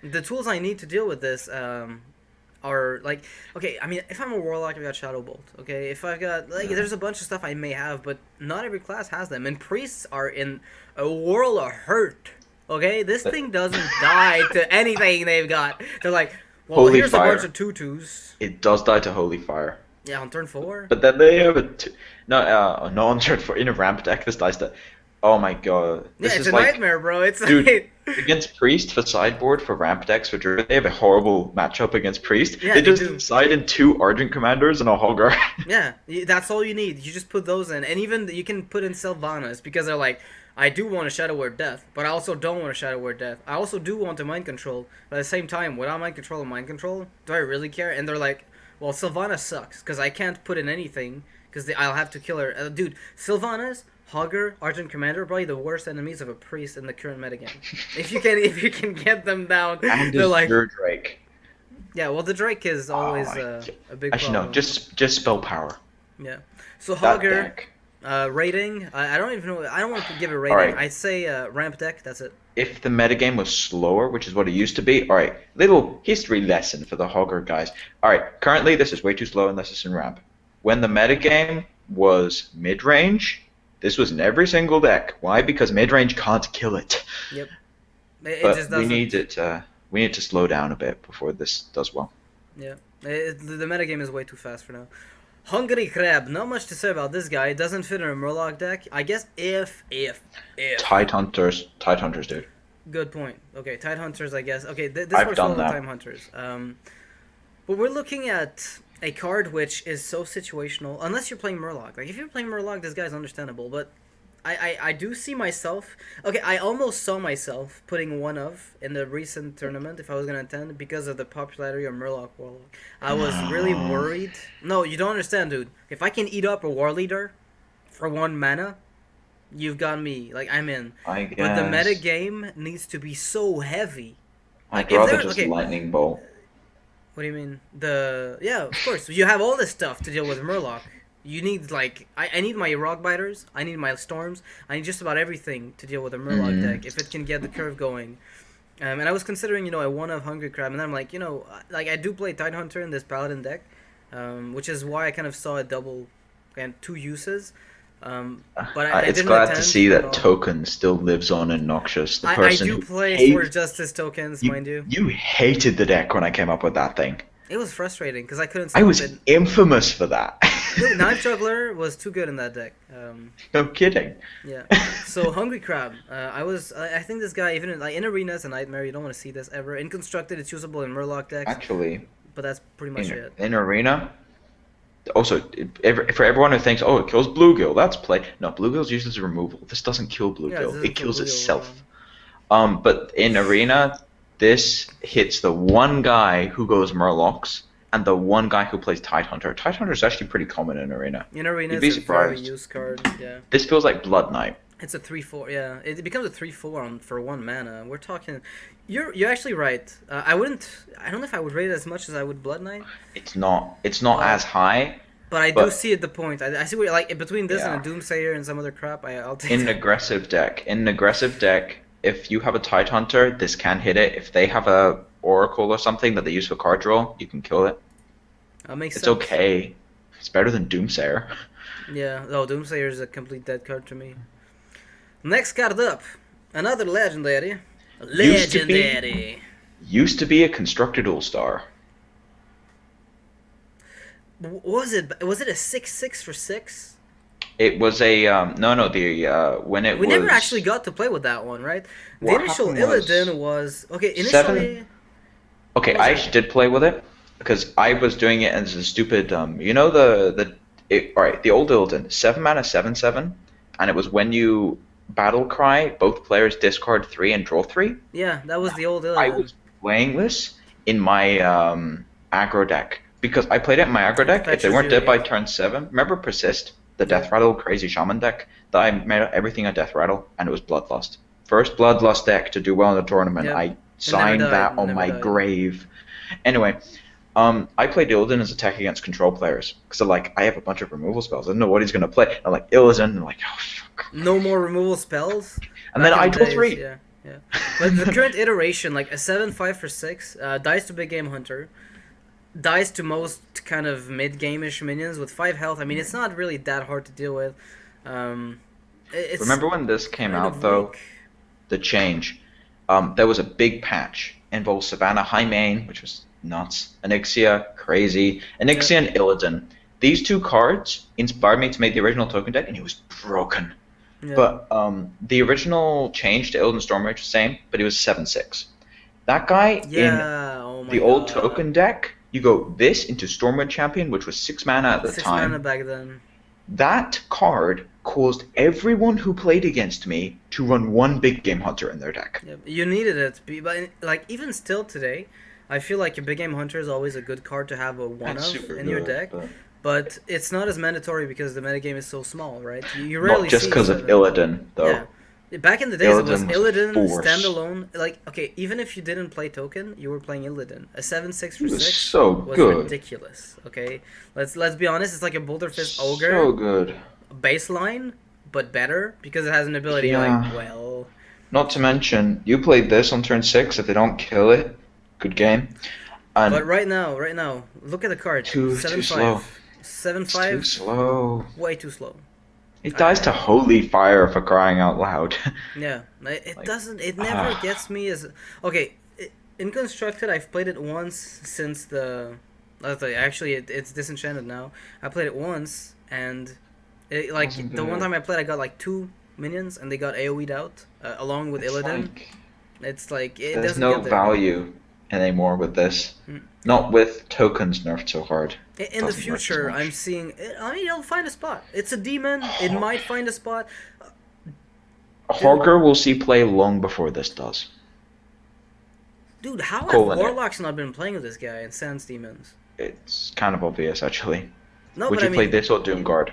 The tools I need to deal with this are like, okay, I mean, if I'm a warlock, I've got Shadow Bolt. Okay, if I've got like, there's a bunch of stuff I may have, but not every class has them. And priests are in a world of hurt. Okay, this thing doesn't die to anything they've got. They're like, well, Holy here's fire. a bunch of tutus. It does die to Holy Fire. Yeah, on turn 4. But then they have not on turn 4 in a ramp deck. This dies to. Oh my god. Yeah, This it's is a like, nightmare, bro. It's dude, like, against Priest for sideboard for ramp decks for Druid, they have a horrible matchup against Priest. Yeah, they they just do. side in 2 Argent Commanders and a Hogger. yeah, that's all you need. You just put those in, and even you can put in Sylvanas because they're like, I do want a Shadow Word Death, but I also don't want a Shadow Word Death. I also do want a Mind Control, but at the same time, without Mind Control and Mind Control, do I really care? And they're like, well, Sylvana sucks because I can't put in anything because I'll have to kill her. Dude, Sylvanas, Hogger, Argent Commander are probably the worst enemies of a priest in the current metagame. if you can get them down, And they're like, your Drake. yeah. Well, the Drake is always a big Actually, problem. no, just spell power. Yeah. So That Hogger. deck. Rating, I don't even know. I don't want to give it a rating. Alright. I'd say ramp deck. That's it. If the metagame was slower, which is what it used to be, alright, little history lesson for the Hogger guys. Alright, currently this is way too slow unless it's in ramp. When the metagame was mid-range, this was in every single deck. Why? Because mid-range can't kill it. Yep. It But just doesn't. we need to slow down a bit before this does well. Yeah. The metagame is way too fast for now. Hungry Crab. Not much to say about this guy. It doesn't fit in a Murloc deck. I guess if. Tide Hunters, dude. Good point. Okay, Tide Hunters, I guess. Okay, this I've works done well with that. Time Hunters. But we're looking at a card which is so situational. Unless you're playing Murloc. Like, if you're playing Murloc, this guy's understandable. But I do see myself... Okay, I almost saw myself putting one of in the recent tournament if I was going to attend because of the popularity of Murloc Warlock. I was really worried. No, you don't understand, dude. If I can eat up a War Leader for 1 mana, you've got me. Like, I'm in. I guess. But the meta game needs to be so heavy. I'd Like, if rather there- just okay. Lightning Bolt. What do you mean? Yeah, of course. You have all this stuff to deal with Murloc. You need, like... I need my Rock Biters. I need my Storms. I need just about everything to deal with a Murloc deck if it can get the curve going. And I was considering, a one of Hungry Crab. And then I'm like, like, I do play Tide Hunter in this Paladin deck. Which is why I kind of saw it double... and 2 uses. But I It's didn't glad to attend see at that all. Token still lives on in Noxious. The I person do who play hates- for Justice tokens, mind you. You hated the deck when I came up with that thing. It was frustrating because I couldn't I stop was it. infamous for that. Dude, Knife Juggler was too good in that deck. No kidding. Yeah. So Hungry Crab. I think this guy even in Arena is a nightmare. You don't want to see this ever. In Constructed, it's usable in Murloc decks, Actually, but that's pretty much it. in Arena, also, for everyone who thinks, oh, it kills Bluegill, that's play. No, Bluegill's used as a removal. This doesn't kill Yeah, this Bluegill. doesn't It kills kill Bluegill, itself. But in Arena, this hits the one guy who goes Murlocs and the one guy who plays Tide Hunter. Tide Hunter is actually pretty common in Arena. In Arena, You'd be it's a very surprised. used card. Yeah. This feels like Blood Knight. It's a 3/4. Yeah, it becomes a 3/4 for 1 mana. We're talking. You're actually right. I wouldn't. I don't know if I would rate it as much as I would Blood Knight. It's not as high. But I do But- see at the point. I see what like between this Yeah. and a Doomsayer and some other crap. I'll take In an that. aggressive deck, if you have a Tide Hunter, this can hit it. If they have a Oracle or something that they use for card draw, you can kill it. That makes It's sense. okay. It's better than Doomsayer. Yeah. Oh, Doomsayer is a complete dead card to me. Next card up, another legendary. Used to be- Legendary. Used to be a constructed All-Star. Was it a 6/6 for 6? It was a when it We was never actually got to play with that one, right? The What initial happened was- Illidan was okay. Initially, 7? Okay, What was I it? actually did play with it because I was doing it as a stupid all right, the old Illidan, 7 mana 7/7, and it was when you battle cry, both players discard 3 and draw 3. yeah, that was the old Illidan. I was playing this in my aggro deck because I played it in my aggro deck. If they Fetches weren't you, dead by yeah. turn 7, remember Persist, the Death Rattle crazy shaman deck that I made everything a Death Rattle, and it was Bloodlust. First Bloodlust deck to do well in the tournament. Yep. I signed died, that on never my died. grave. Anyway, I played Illidan as a tech against control players because they're like, I have a bunch of removal spells. I don't know what he's gonna play. I'm like Illidan, and I'm like, oh fuck. No more removal spells. And then Back I in draw days, 3. Yeah. Yeah. But the current iteration, like a 7-5 for 6, dies to Big Game Hunter, dies to most kind of mid-game-ish minions with 5 health. I mean, it's not really that hard to deal with. It's Remember when this came kind out, of though? weak. The change. There was a big patch. Involved Savannah High Main, which was nuts. Onyxia, crazy. Onyxia and Illidan. These two cards inspired me to make the original token deck, and it was broken. Yeah. But the original change to Illidan Stormrage was the same, but it was 7-6. That guy in the old token deck, you go this into Stormrage Champion, which was 6 mana at the 6 time. mana back then. That card caused everyone who played against me to run one Big Game Hunter in their deck. Yep. You needed it, but like even still today, I feel like a Big Game Hunter is always a good card to have a one That's of super in your good, deck. But it's not as mandatory because the metagame is so small, right? You Not rarely just see because of seven. Illidan, though. Yeah. Back in the days, it was Illidan was Illidan force. standalone. Like, okay, even if you didn't play token, you were playing Illidan. A 7-6 for He was 6 so was good. ridiculous. Okay, let's be honest. It's like a Boulder Fist Ogre So good. baseline, but better because it has an ability Yeah. like well. Not to mention, you played this on turn 6. If they don't kill it, good game. And But right now, look at the card. Too 7-5. slow. 7-5. Too slow. Way too slow. It dies to Holy Fire for crying out loud. Yeah, it Like, doesn't. It never gets me as okay. In Constructed, I've played it once since the. Actually, it's disenchanted now. I played it once, and like Wasn't the one good. time I played, I got like 2 minions, and they got AOE'd out along with It's Illidan. like, It's like it there's doesn't no get there. value anymore with this. Mm. Not with tokens nerfed so hard. In the Doesn't work as future, much. I'm seeing. I mean, it'll find a spot. It's a demon. It might find a spot. Hogger will see play long before this does. Dude, how have Cool, innit? Warlocks not been playing with this guy and Sans Demons? It's kind of obvious, actually. No, Would but you I mean, play this or Doomguard?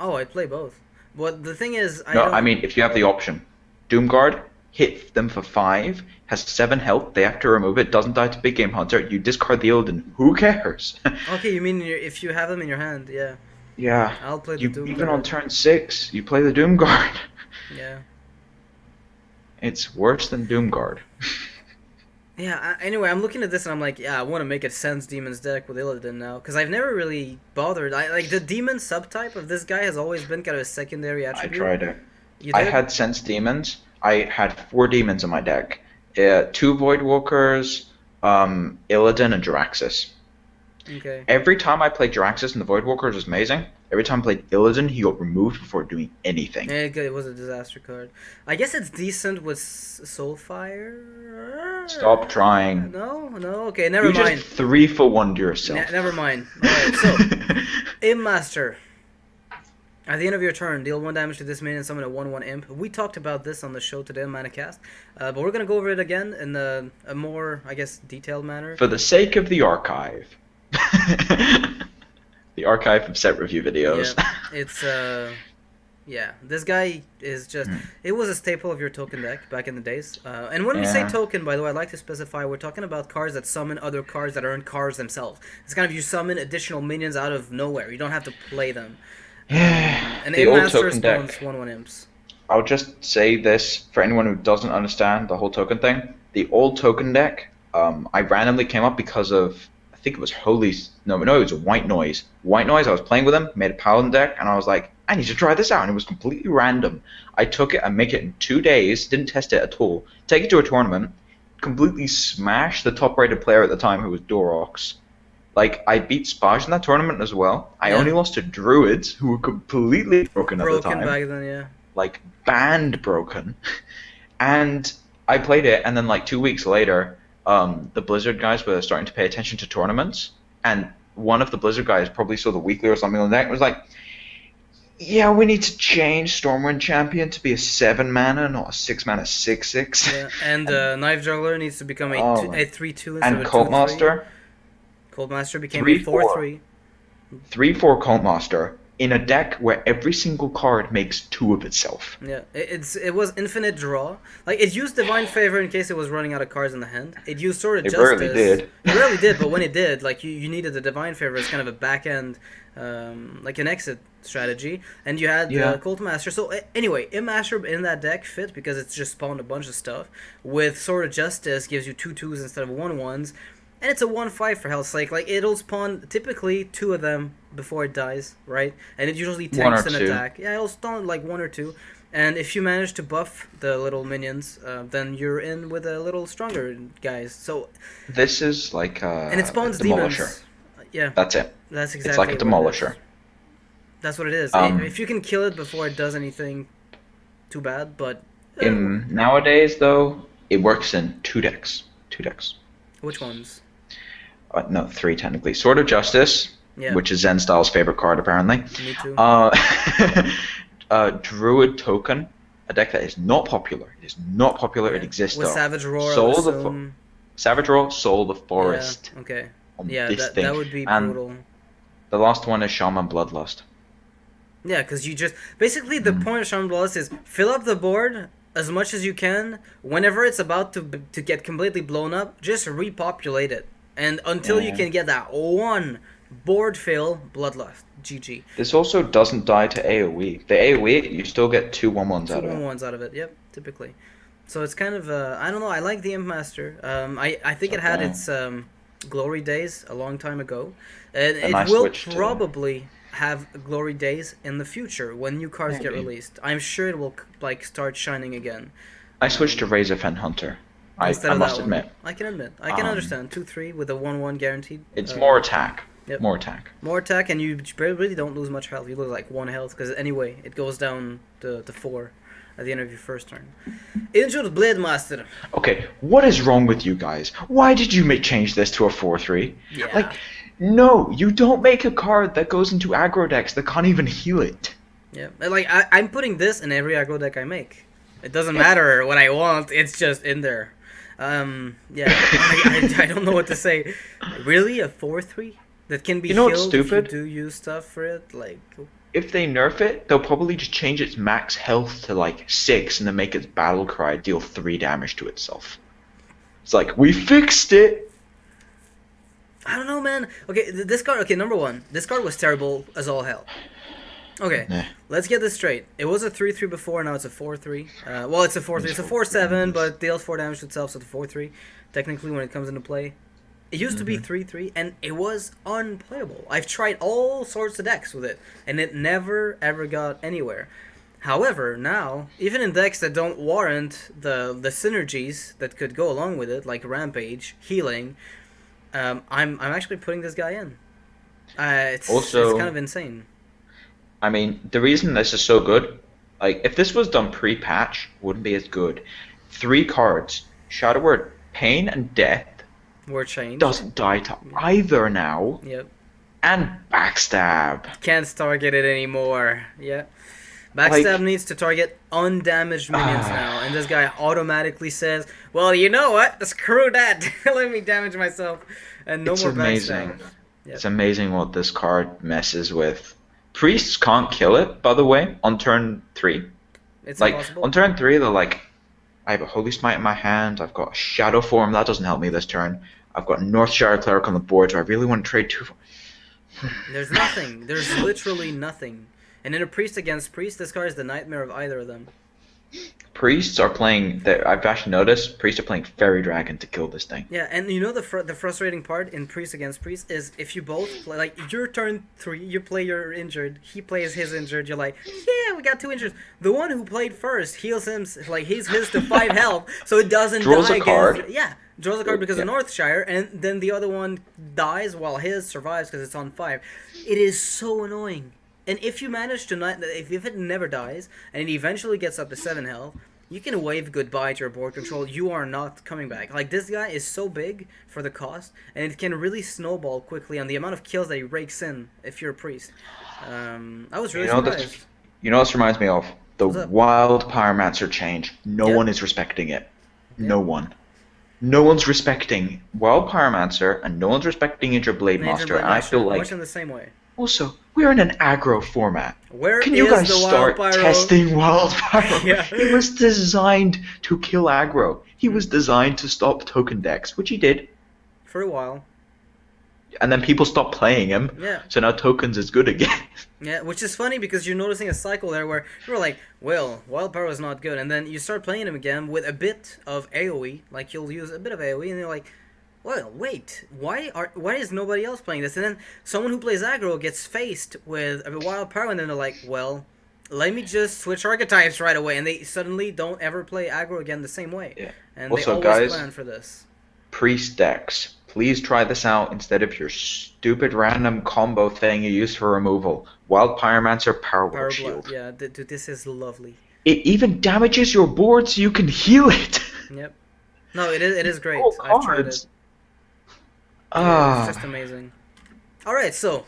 oh, I'd play both. But the thing is, No, I mean, if you have the option. Doomguard, hit them for 5, has 7 health, they have to remove it, doesn't die to Big Game Hunter, you discard the Illidan. Who cares? okay, you mean if you have them in your hand, yeah. Yeah. I'll play the You, Doom even Guard. on turn 6, you play the Doomguard. Yeah. It's worse than Doomguard. Yeah, anyway, I'm looking at this and I'm like, yeah, I want to make a Sans Demons deck with Illidan now. Because I've never really bothered. Like, the Demon subtype of this guy has always been kind of a secondary I attribute. tried it. You I did? had Sense Demons. I had 4 demons in my deck. 2 Voidwalkers, Illidan, and Jiraxis. Okay. Every time I played Jiraxis and the Voidwalkers was amazing. Every time I played Illidan, he got removed before doing anything. Yeah, it was a disaster card. I guess it's decent with Soulfire. Stop trying. No, okay, never You mind. just 3 for 1 to yourself. Never mind. Alright, so, Imp Master. At the end of your turn, deal 1 damage to this minion and summon a 1/1 imp. We talked about this on the show today on Manacast, but we're going to go over it again in a more, I guess, detailed manner. For the sake of the archive. The archive of set review videos. Yeah, it's, yeah, this guy is just, it was a staple of your token deck back in the days. And when we say Yeah. token, by the way, I'd like to specify, we're talking about cards that summon other cards that aren't cards themselves. It's kind of, you summon additional minions out of nowhere. You don't have to play them. And The Imp old Master token spawns deck. 1/1 imps. I'll just say this for anyone who doesn't understand the whole token thing. The old token deck, I randomly came up because of, I think it was no, it was a White Noise. White Noise, I was playing with him, made a Paladin deck, and I was like, I need to try this out, and it was completely random. I took it and make it in 2 days, didn't test it at all, take it to a tournament, completely smashed the top-rated player at the time, who was Dorox. Like, I beat Spage in that tournament as well. I Yeah. only lost to Druids, who were completely broken at the Broken time. back then, yeah. Like, banned broken. And I played it, and then like 2 weeks later, the Blizzard guys were starting to pay attention to tournaments, and one of the Blizzard guys probably saw the weekly or something on the deck and was like, yeah, we need to change Stormwind Champion to be a 7 mana, not a 6 mana 6/6. Yeah, and Knife Juggler needs to become a 3/2 instead And of a Cult 2/3. Master, Cold Master became 3/4. a 4/3. 3/4 Cult Master, in a deck where every single card makes 2 of itself. Yeah, it was infinite draw. Like, it used Divine Favor in case it was running out of cards in the hand. It used Sword of It Justice. rarely did. It rarely did, but when it did, like, you needed the Divine Favor as kind of a back end, like an exit strategy, and you had the Cult Master. So anyway, Imp Master in that deck fit because it's just spawned a bunch of stuff. With Sword of Justice gives you 2/2s instead of 1/1s, and it's a 1/5 for hell's sake. Like it'll spawn typically 2 of them before it dies, right? And it usually tanks an attack. Yeah, it'll spawn like 1 or 2. And if you manage to buff the little minions, then you're in with a little stronger guys. So this is like and it spawns a Demolisher. demons. Yeah, that's it. That's exactly. It's like a Demolisher. That's what it is. If you can kill it before it does anything too bad, but... Nowadays, though, it works in 2 decks. 2 decks. Which ones? No, 3 technically. Sword of Justice, which is Zen Style's favorite card, apparently. Me too. Druid Token, a deck that is not popular. It is not popular. It exists, with though. Savage Roar, Savage Roar, Soul the Forest. Yeah, okay. Yeah, that would be brutal. The last one is Shaman Bloodlust. Yeah, because you just... Basically, the point of Shaman Bloodlust is fill up the board as much as you can. Whenever it's about to get completely blown up, just repopulate it. And until you can get that one board fill, Bloodlust. GG. This also doesn't die to AoE. The AoE, you still get 2 1/1s out of it. 2 1/1s out of it, yep, typically. So it's kind of... I don't know, I like the Imp Master. I think it had its glory days a long time ago. And it will probably... have glory days in the future when new cards get released. I'm sure it will like start shining again. I switched to Razorfen Hunter. I must admit. I can admit. I can understand 2/3 with a 1/1 guaranteed. It's more attack. Yep. More attack. More attack, and you really don't lose much health. You lose like 1 health because anyway it goes down to 4 at the end of your first turn. Injured Blademaster. Okay, what is wrong with you guys? Why did you change this to a 4/3? Yeah. Like. No, you don't make a card that goes into aggro decks that can't even heal it. Yeah, like I'm putting this in every aggro deck I make. It doesn't matter what I want; it's just in there. Yeah, I don't know what to say. Really, a 4/3 that can be healed what's stupid? if you do use stuff for it? Like, if they nerf it, they'll probably just change its max health to like 6 and then make its battle cry deal 3 damage to itself. It's like we fixed it. I don't know, man. Okay, this card... Okay, number 1. This card was terrible as all hell. Okay, let's get this straight. It was a 3/3 before, now it's a 4/3. Well, it's a 4/3. It's a 4/7, but deals 4 damage to itself, so it's a 4/3. Technically, when it comes into play. It used to be 3/3, and it was unplayable. I've tried all sorts of decks with it, and it never, ever got anywhere. However, now, even in decks that don't warrant the synergies that could go along with it, like Rampage, Healing... I'm actually putting this guy in. It's kind of insane. I mean, the reason this is so good, like if this was done pre-patch, wouldn't be as good. 3 cards, Shadow Word, Pain and Death. Were changed. Doesn't die to either now. Yep. And Backstab. Can't target it anymore. Yeah. Backstab needs to target undamaged minions now, and this guy automatically says, well, you know what? Screw that. Let me damage myself. And no more Backstab. Yep. It's amazing what this card messes with. Priests can't kill it, by the way, on turn 3. It's like, impossible. On turn 3, they're like, I have a Holy Smite in my hand, I've got a Shadow Form, that doesn't help me this turn. I've got Northshire Cleric on the board, so I really want to trade 2 for... There's nothing. There's literally nothing. And in a priest against priest, this card is the nightmare of either of them. Priests are playing... I've actually noticed, priests are playing Fairy Dragon to kill this thing. Yeah, and you know the frustrating part in priest against priest is if you both play... Like, your turn 3, you play your injured, he plays his injured, you're like, yeah, we got 2 injured. The one who played first heals him, like, he's his to 5 health, so it doesn't draws die a card. Yeah, draws a card because of Northshire, and then the other one dies while his survives because it's on 5. It is so annoying. And if you manage to not, if it never dies, and it eventually gets up to 7 health, you can wave goodbye to your board control. You are not coming back. Like, this guy is so big for the cost, and it can really snowball quickly on the amount of kills that he rakes in if you're a priest. I was really surprised. You know what this reminds me of? The Wild Pyromancer change. No one is respecting it. No one. No one's respecting Wild Pyromancer, and no one's respecting Injured Blademaster, and I feel like... Much in the same way. Also, we're in an aggro format. Can you guys start testing Wild Pyro? Yeah. He was designed to kill aggro. He was designed to stop token decks, which he did. For a while. and then people stop playing him. Yeah. So now tokens is good again. Yeah, which is funny because you're noticing a cycle there where you're like, well, Wild Power is not good, and then you start playing him again with a bit of AoE, like you'll use a bit of AoE, and you're like, well, wait, why is nobody else playing this? And then someone who plays aggro gets faced with a Wild Power, and then they're like, well, let me just switch archetypes right away, and they suddenly don't ever play aggro again the same way. Yeah. And Also, they always guys, plan for this. Priest decks. Please try this out instead of your stupid random combo thing you use for removal. Wild Pyromancer Power Shield. Yeah, dude, this is lovely. It even damages your board so you can heal it. Yep. No, it is great. Cool I've tried it. cards. Yeah, it's just amazing. Alright, so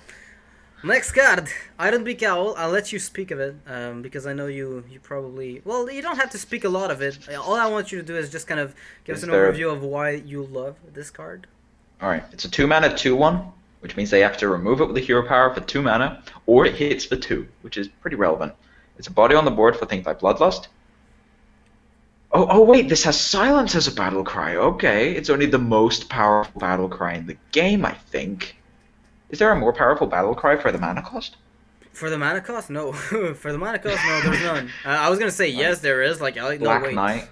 next card, Ironbeak Owl. I'll let you speak of it, because I know you probably... Well, you don't have to speak a lot of it. All I want you to do is just kind of give us an overview of why you love this card. Alright, it's a 2-mana 2/1, which means they have to remove it with a hero power for 2 mana, or it hits for 2, which is pretty relevant. It's a body on the board for things like Bloodlust. Oh wait, this has Silence as a battle cry. Okay, it's only the most powerful battle cry in the game, I think. Is there a more powerful battle cry for the mana cost? For the mana cost? No. For the mana cost, no, there's none. I was gonna say yes, there is. Like, no, Black wait. Knight.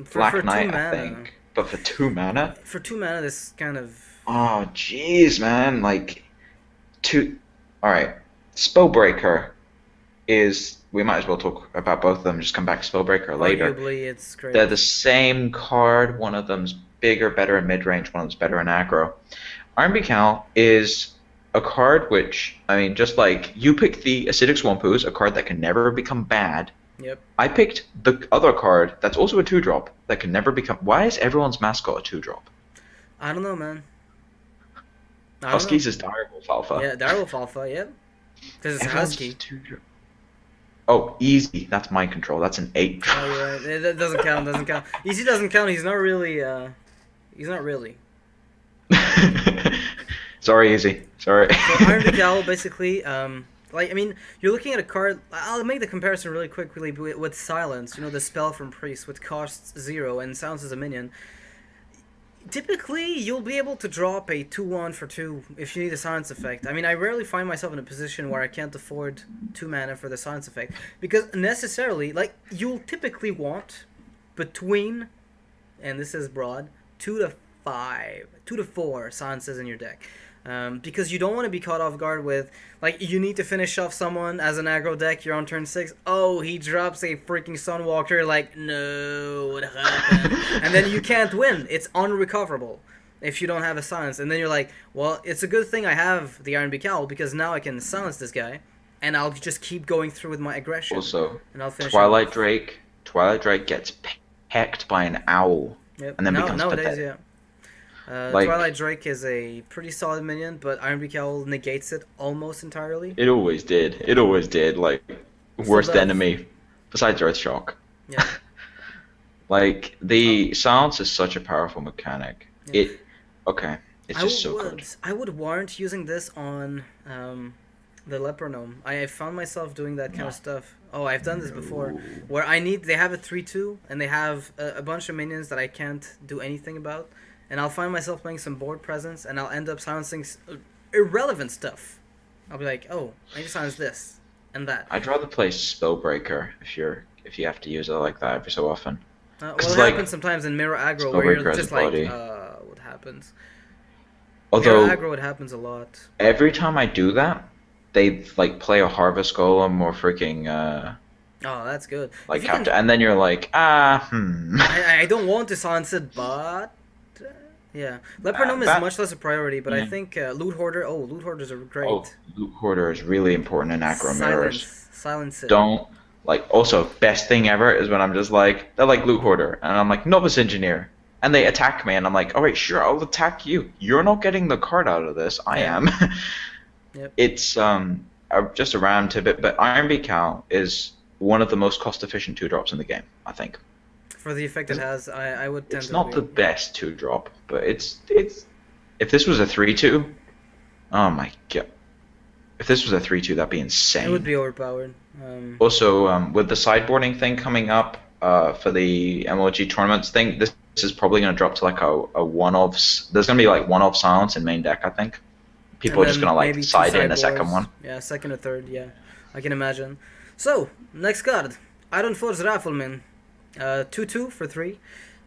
For Black 2 Knight, mana. I think. But for 2 mana? For 2 mana, this kind of... Oh, jeez, man. Like, Alright. Spellbreaker is... We might as well talk about both of them, just come back to Spellbreaker later. Arguably, it's great. They're the same card. One of them's bigger, better in mid-range. One of them's better in aggro. Ironbeak Owl is a card which, I mean, just like you picked the Acidic Swampoos, a card that can never become bad. Yep. I picked the other card that's also a 2-drop that can never become... Why is everyone's mascot a 2-drop? I don't know, man. Huskies is Direwolf Alpha. Yeah, Direwolf Alpha, yep. Because it's Everyone's Husky. 2-drop. Oh, Easy. That's mind control. That's an 8-drop. Oh, you're right. It doesn't count, doesn't count. Easy doesn't count, he's not really, He's not really. Sorry, Easy. Sorry. So Ironbeak Owl, basically, like, I mean, you're looking at a card... I'll make the comparison really quickly with Silence. You know, the spell from Priest, which costs 0 and sounds as a minion. Typically, you'll be able to drop a 2/1 for 2 if you need a Silence effect. I mean, I rarely find myself in a position where I can't afford 2 mana for the Silence effect. Because necessarily, like, you'll typically want between, and this is broad, 2 to 4 Silences in your deck. Because you don't want to be caught off guard with, like, you need to finish off someone as an aggro deck, you're on turn 6, oh, he drops a freaking Sunwalker, like, no, what happened? And then you can't win, it's unrecoverable if you don't have a silence, and then you're like, well, it's a good thing I have the Ironbeak Owl, because now I can silence this guy, and I'll just keep going through with my aggression. Also, and I'll finish Twilight Drake gets pecked by an owl, yep. and then becomes nowadays, pathetic. yeah. Like, Twilight Drake is a pretty solid minion, but Ironbeak Owl negates it almost entirely. It always did. It always did. Like, worst does. enemy besides Earthshock. Yeah. Like, the silence is such a powerful mechanic. Yeah. It's just so good. I would warrant using this on the Leper Gnome. I found myself doing that kind of stuff. Oh, I've done this before, where they have a 3/2, and they have a bunch of minions that I can't do anything about. And I'll find myself playing some board presence, and I'll end up silencing irrelevant stuff. I'll be like, oh, I just silenced this and that. I'd rather play Spellbreaker if you have to use it like that every so often. Well, it happens sometimes in Mirror Aggro where you're just like, what happens? Although, Mirror Aggro, it happens a lot. Every time I do that, they like play a Harvest Golem or freaking oh, that's good. like Captain, and then you're like, I don't want to silence it, but yeah, Leper Gnome is much less a priority. But I think Loot Hoarder. Oh, Loot Hoarders are great. Oh, Loot Hoarder is really important in aggro mirrors. Silence it. Don't like. Also, best thing ever is when I'm just like, they're like Loot Hoarder, and I'm like Novice Engineer, and they attack me, and I'm like, all right, sure, I'll attack you. You're not getting the card out of this. I am. Yep. It's just a random tidbit, but Ironbeak Owl is one of the most cost-efficient 2-drops in the game, I think. For the effect it has, I would tend to. It's not the best 2-drop, but it's. If this was a 3/2, oh my god! If this was a 3/2, that'd be insane. It would be overpowered. Also, with the sideboarding thing coming up for the MLG tournaments thing, this is probably going to drop to like a one-off. There's going to be like one-off silence in main deck, I think. People are just going to like side in a second one. Yeah, second or third, yeah. I can imagine. So, next card. Ironforge Rifleman. 2/2 for 3.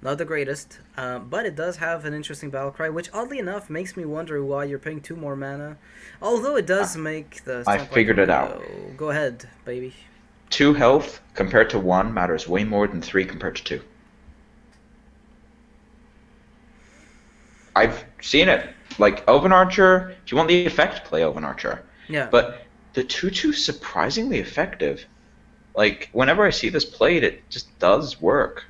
Not the greatest, but it does have an interesting battle cry, which oddly enough makes me wonder why you're paying 2 more mana. Although it does make the... I figured it out. Go ahead, baby. 2 health compared to 1 matters way more than 3 compared to 2. I've seen it. Like, Elven Archer, if you want the effect, play Elven Archer. Yeah. But the 2/2 is surprisingly effective. Like, whenever I see this played, it just does work.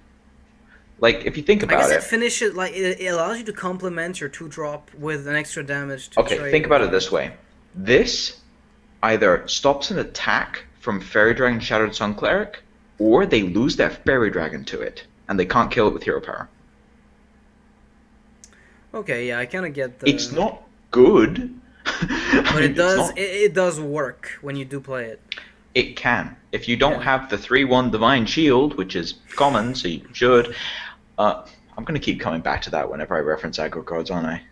Like, if you think about it... I guess it finishes, like, it allows you to complement your 2-drop with an extra damage to Okay, think about it this way. This either stops an attack from Fairy Dragon Shadowed Sun Cleric, or they lose their Fairy Dragon to it, and they can't kill it with hero power. Okay, yeah, I kind of get the... It's not good. But it does work when you do play it. It can. If you don't have the 3/1 Divine Shield, which is common, so you should... I'm going to keep coming back to that whenever I reference aggro cards, aren't I?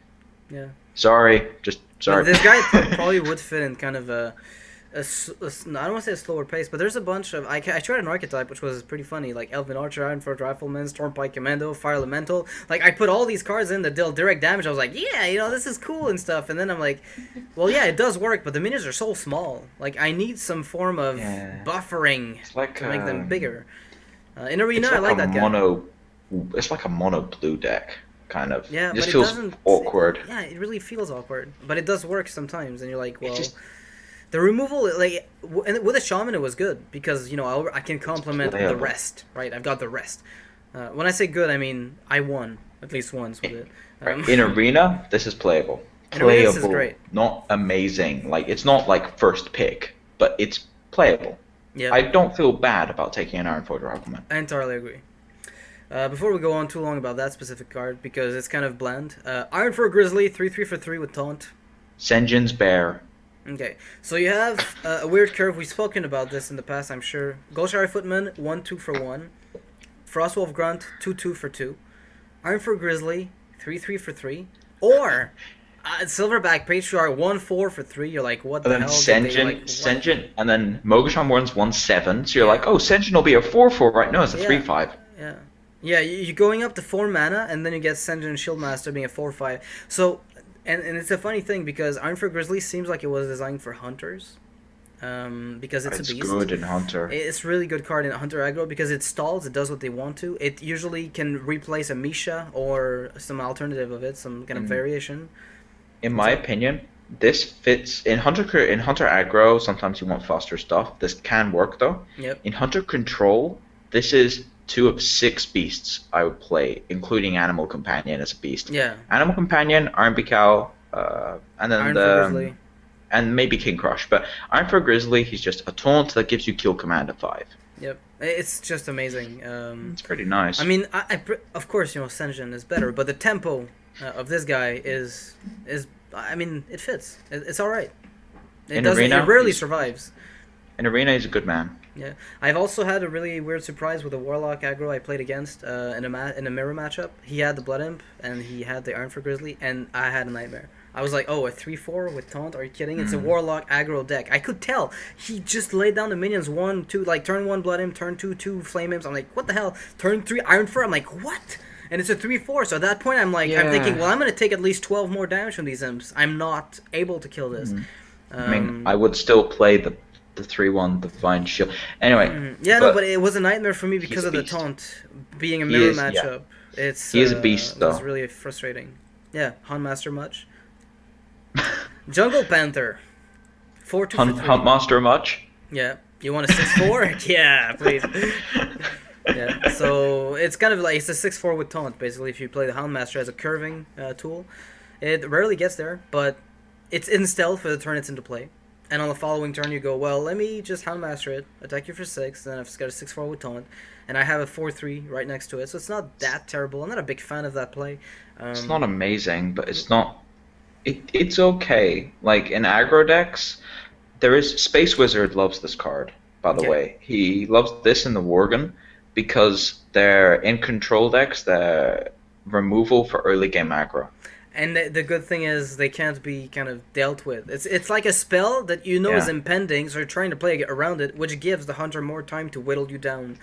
Yeah. Sorry. But this guy probably would fit in kind of I don't want to say a slower pace, but there's a bunch of... I tried an archetype, which was pretty funny, like Elven Archer, Ironforge Rifleman, Stormpike Commando, Fire Elemental. Like, I put all these cards in that deal direct damage. I was like, yeah, you know, this is cool and stuff. And then I'm like, well, yeah, it does work, but the minions are so small. Like, I need some form of buffering to make them bigger. In Arena, I like that guy. It's like a mono blue deck, kind of. Yeah, it just but feels awkward. Yeah, it really feels awkward. But it does work sometimes, and you're like, well... The removal, like, with a Shaman, it was good, because, you know, I can complement the rest, right? I've got the rest. When I say good, I mean, I won, at least once with it. In Arena, this is playable. Arena, this is great. Not amazing. Like, it's not, like, first pick, but it's playable. Yeah. I don't feel bad about taking an Ironforge Rifleman. I entirely agree. Before we go on too long about that specific card, because it's kind of bland, Ironfur Grizzly, 3/3 for 3 with Taunt. Sen'jin's Bear. Okay, so you have a weird curve. We've spoken about this in the past, I'm sure. Goldshire Footman, 1/2 for 1. Frostwolf Grunt, 2/2 for 2. Ironfur Grizzly, 3/3 for 3. Or Silverback Patriarch, 1/4 for 3. You're like, what the hell? Sen'jin, and then Mogashan Warren's 1/7. So you're like, oh, Sen'jin will be a 4/4, right? No, it's a 3/5. Yeah. Yeah, you're going up to 4 mana, and then you get Sen'jin Shieldmaster being a 4/5. So, and it's a funny thing, because Ironfur Grizzly seems like it was designed for hunters. Because it's a beast. It's good in Hunter. It's really good card in Hunter aggro, because it stalls, it does what they want to. It usually can replace a Misha, or some alternative of it, some kind of variation. In my opinion, this fits in Hunter aggro. Sometimes you want faster stuff. This can work though. Yep. In Hunter control, this is 2 of 6 beasts I would play, including Animal Companion as a beast. Yeah. Animal Companion, Ironbeak Owl, and then Grizzly. And maybe King Crush. But Ironfur Grizzly, he's just a taunt that gives you kill command at 5. Yep, it's just amazing. It's pretty nice. I mean, of course, you know, Sen'jin is better, but the tempo of this guy is I mean, it fits. It's all right. It rarely survives. In Arena, he's a good man. Yeah, I've also had a really weird surprise with a Warlock aggro I played against in a mirror matchup. He had the Blood Imp and he had the Ironfur Grizzly, and I had a Nightmare. I was like, oh, a 3/4 with Taunt? Are you kidding? It's a Warlock aggro deck. I could tell. He just laid down the minions 1, 2, like turn 1 Blood Imp, turn 2, 2 Flame Imps. I'm like, what the hell? Turn 3 Ironfur? I'm like, what? And it's a 3/4. So at that point, I'm like, I'm thinking, well, I'm gonna take at least 12 more damage from these imps. I'm not able to kill this. I mean, I would still play the 3/1 Divine Shield. Anyway. Yeah, no, but it was a nightmare for me because of the Taunt being a mirror matchup. Yeah. He is a beast, though. It's really frustrating. Yeah, Hunt Master much. Jungle Panther. 4/2 for 3. Hunt Master much? Yeah. You want a 6/4? Yeah, please. Yeah. So it's kind of like it's a 6/4 with Taunt, basically. If you play the Hound Master as a curving tool, it rarely gets there, but it's in stealth for the turn it's into play. And on the following turn, you go, well, let me just Houndmaster it, attack you for 6, then I've got a 6/4 with Taunt, and I have a 4/3 right next to it, so it's not that terrible. I'm not a big fan of that play. It's not amazing, but it's not... It's okay. Like, in aggro decks, there is... Space Wizard loves this card, by the way. He loves this in the Worgen, because they're in control decks, removal for early game aggro. And the good thing is they can't be kind of dealt with. It's like a spell that you know is impending, so you're trying to play around it, which gives the hunter more time to whittle you down.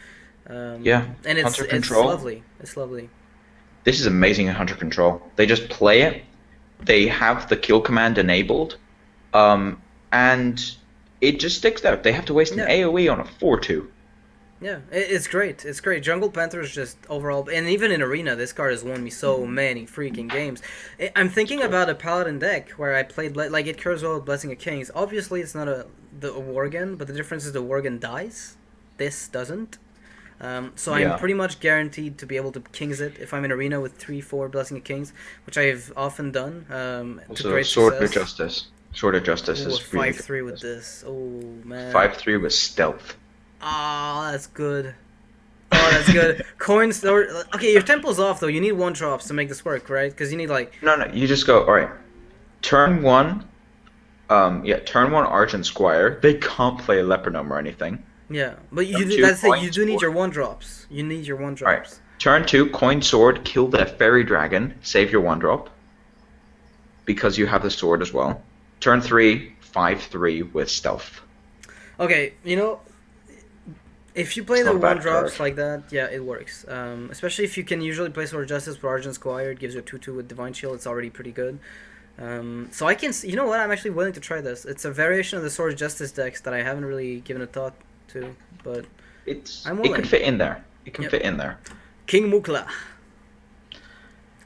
And it's lovely. It's lovely. This is amazing in hunter control. They just play it. They have the kill command enabled, and it just sticks there. They have to waste an AoE on a 4/2. Yeah, it's great. It's great. Jungle Panther is just overall, and even in Arena, this card has won me so many freaking games. I'm thinking about a Paladin deck where I played, like, it curves well with Blessing of Kings. Obviously, it's not a Worgen, but the difference is the Worgen dies. This doesn't. So I'm pretty much guaranteed to be able to Kings it if I'm in Arena with 3-4 Blessing of Kings, which I've often done. Also, great Sword of Justice. Sword of Justice is 5-3 with this. Oh, man. 5-3 with Stealth. Ah, that's good. Oh, that's good. Coins. Okay, your tempo's off though. You need 1-drops to make this work, right? Because you need like. No. You just go. All right. Turn 1. Turn 1 Argent Squire. They can't play Leper Gnome or anything. Yeah, but that's it. You do need your 1-drops. You need your 1-drops. All right. Turn 2 Coin Sword. Kill that Fairy Dragon. Save your 1-drop. Because you have the sword as well. Turn 3 5-3 with Stealth. Okay, you know. If you play the 1-drops like that, yeah, it works. Especially if you can usually play Sword of Justice with Argent Squire, it gives you a 2/2 with Divine Shield. It's already pretty good. So I can, you know what? I'm actually willing to try this. It's a variation of the Sword of Justice decks that I haven't really given a thought to, but I'm willing. It could fit in there. It can fit in there. King Mukla.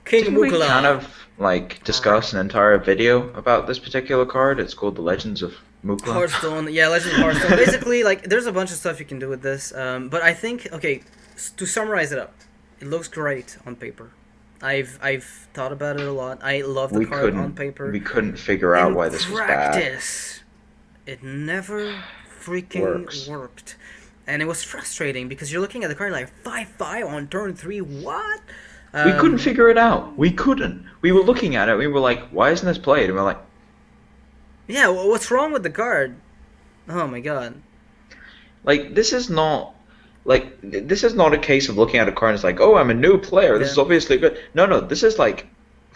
Didn't we kind of like discuss an entire video about this particular card? It's called The Legends of Mukla. Hearthstone, yeah, Legends of Hearthstone. Basically, like, there's a bunch of stuff you can do with this. But I think, okay, to summarize it up, it looks great on paper. I've thought about it a lot. I love the card on paper. We couldn't figure out why this was bad. In practice, it never freaking worked. And it was frustrating because you're looking at the card like 5/5 on turn 3. What? We couldn't figure it out. We couldn't. We were looking at it. We were like, why isn't this played? And we're like, yeah, what's wrong with the card? Oh my god. Like, this is not a case of looking at a card and it's like, oh, I'm a new player. This is obviously good. No, this is like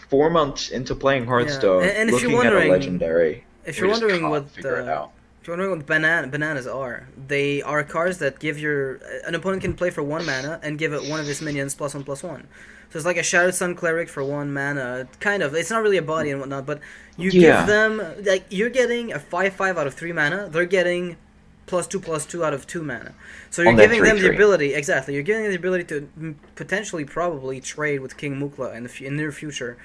4 months into playing Hearthstone, and if looking you're wondering, at a legendary. If you're wondering what bananas are, they are cards that give an opponent can play for 1 mana and give it one of his minions +1/+1. So it's like a Shadowed Sun Cleric for 1 mana, kind of. It's not really a body and whatnot, but you give them, like, you're getting a 5/5 out of 3 mana. They're getting +2/+2 out of 2 mana. So you're giving them the ability, exactly. You're giving them the ability to potentially, probably trade with King Mukla in the near future.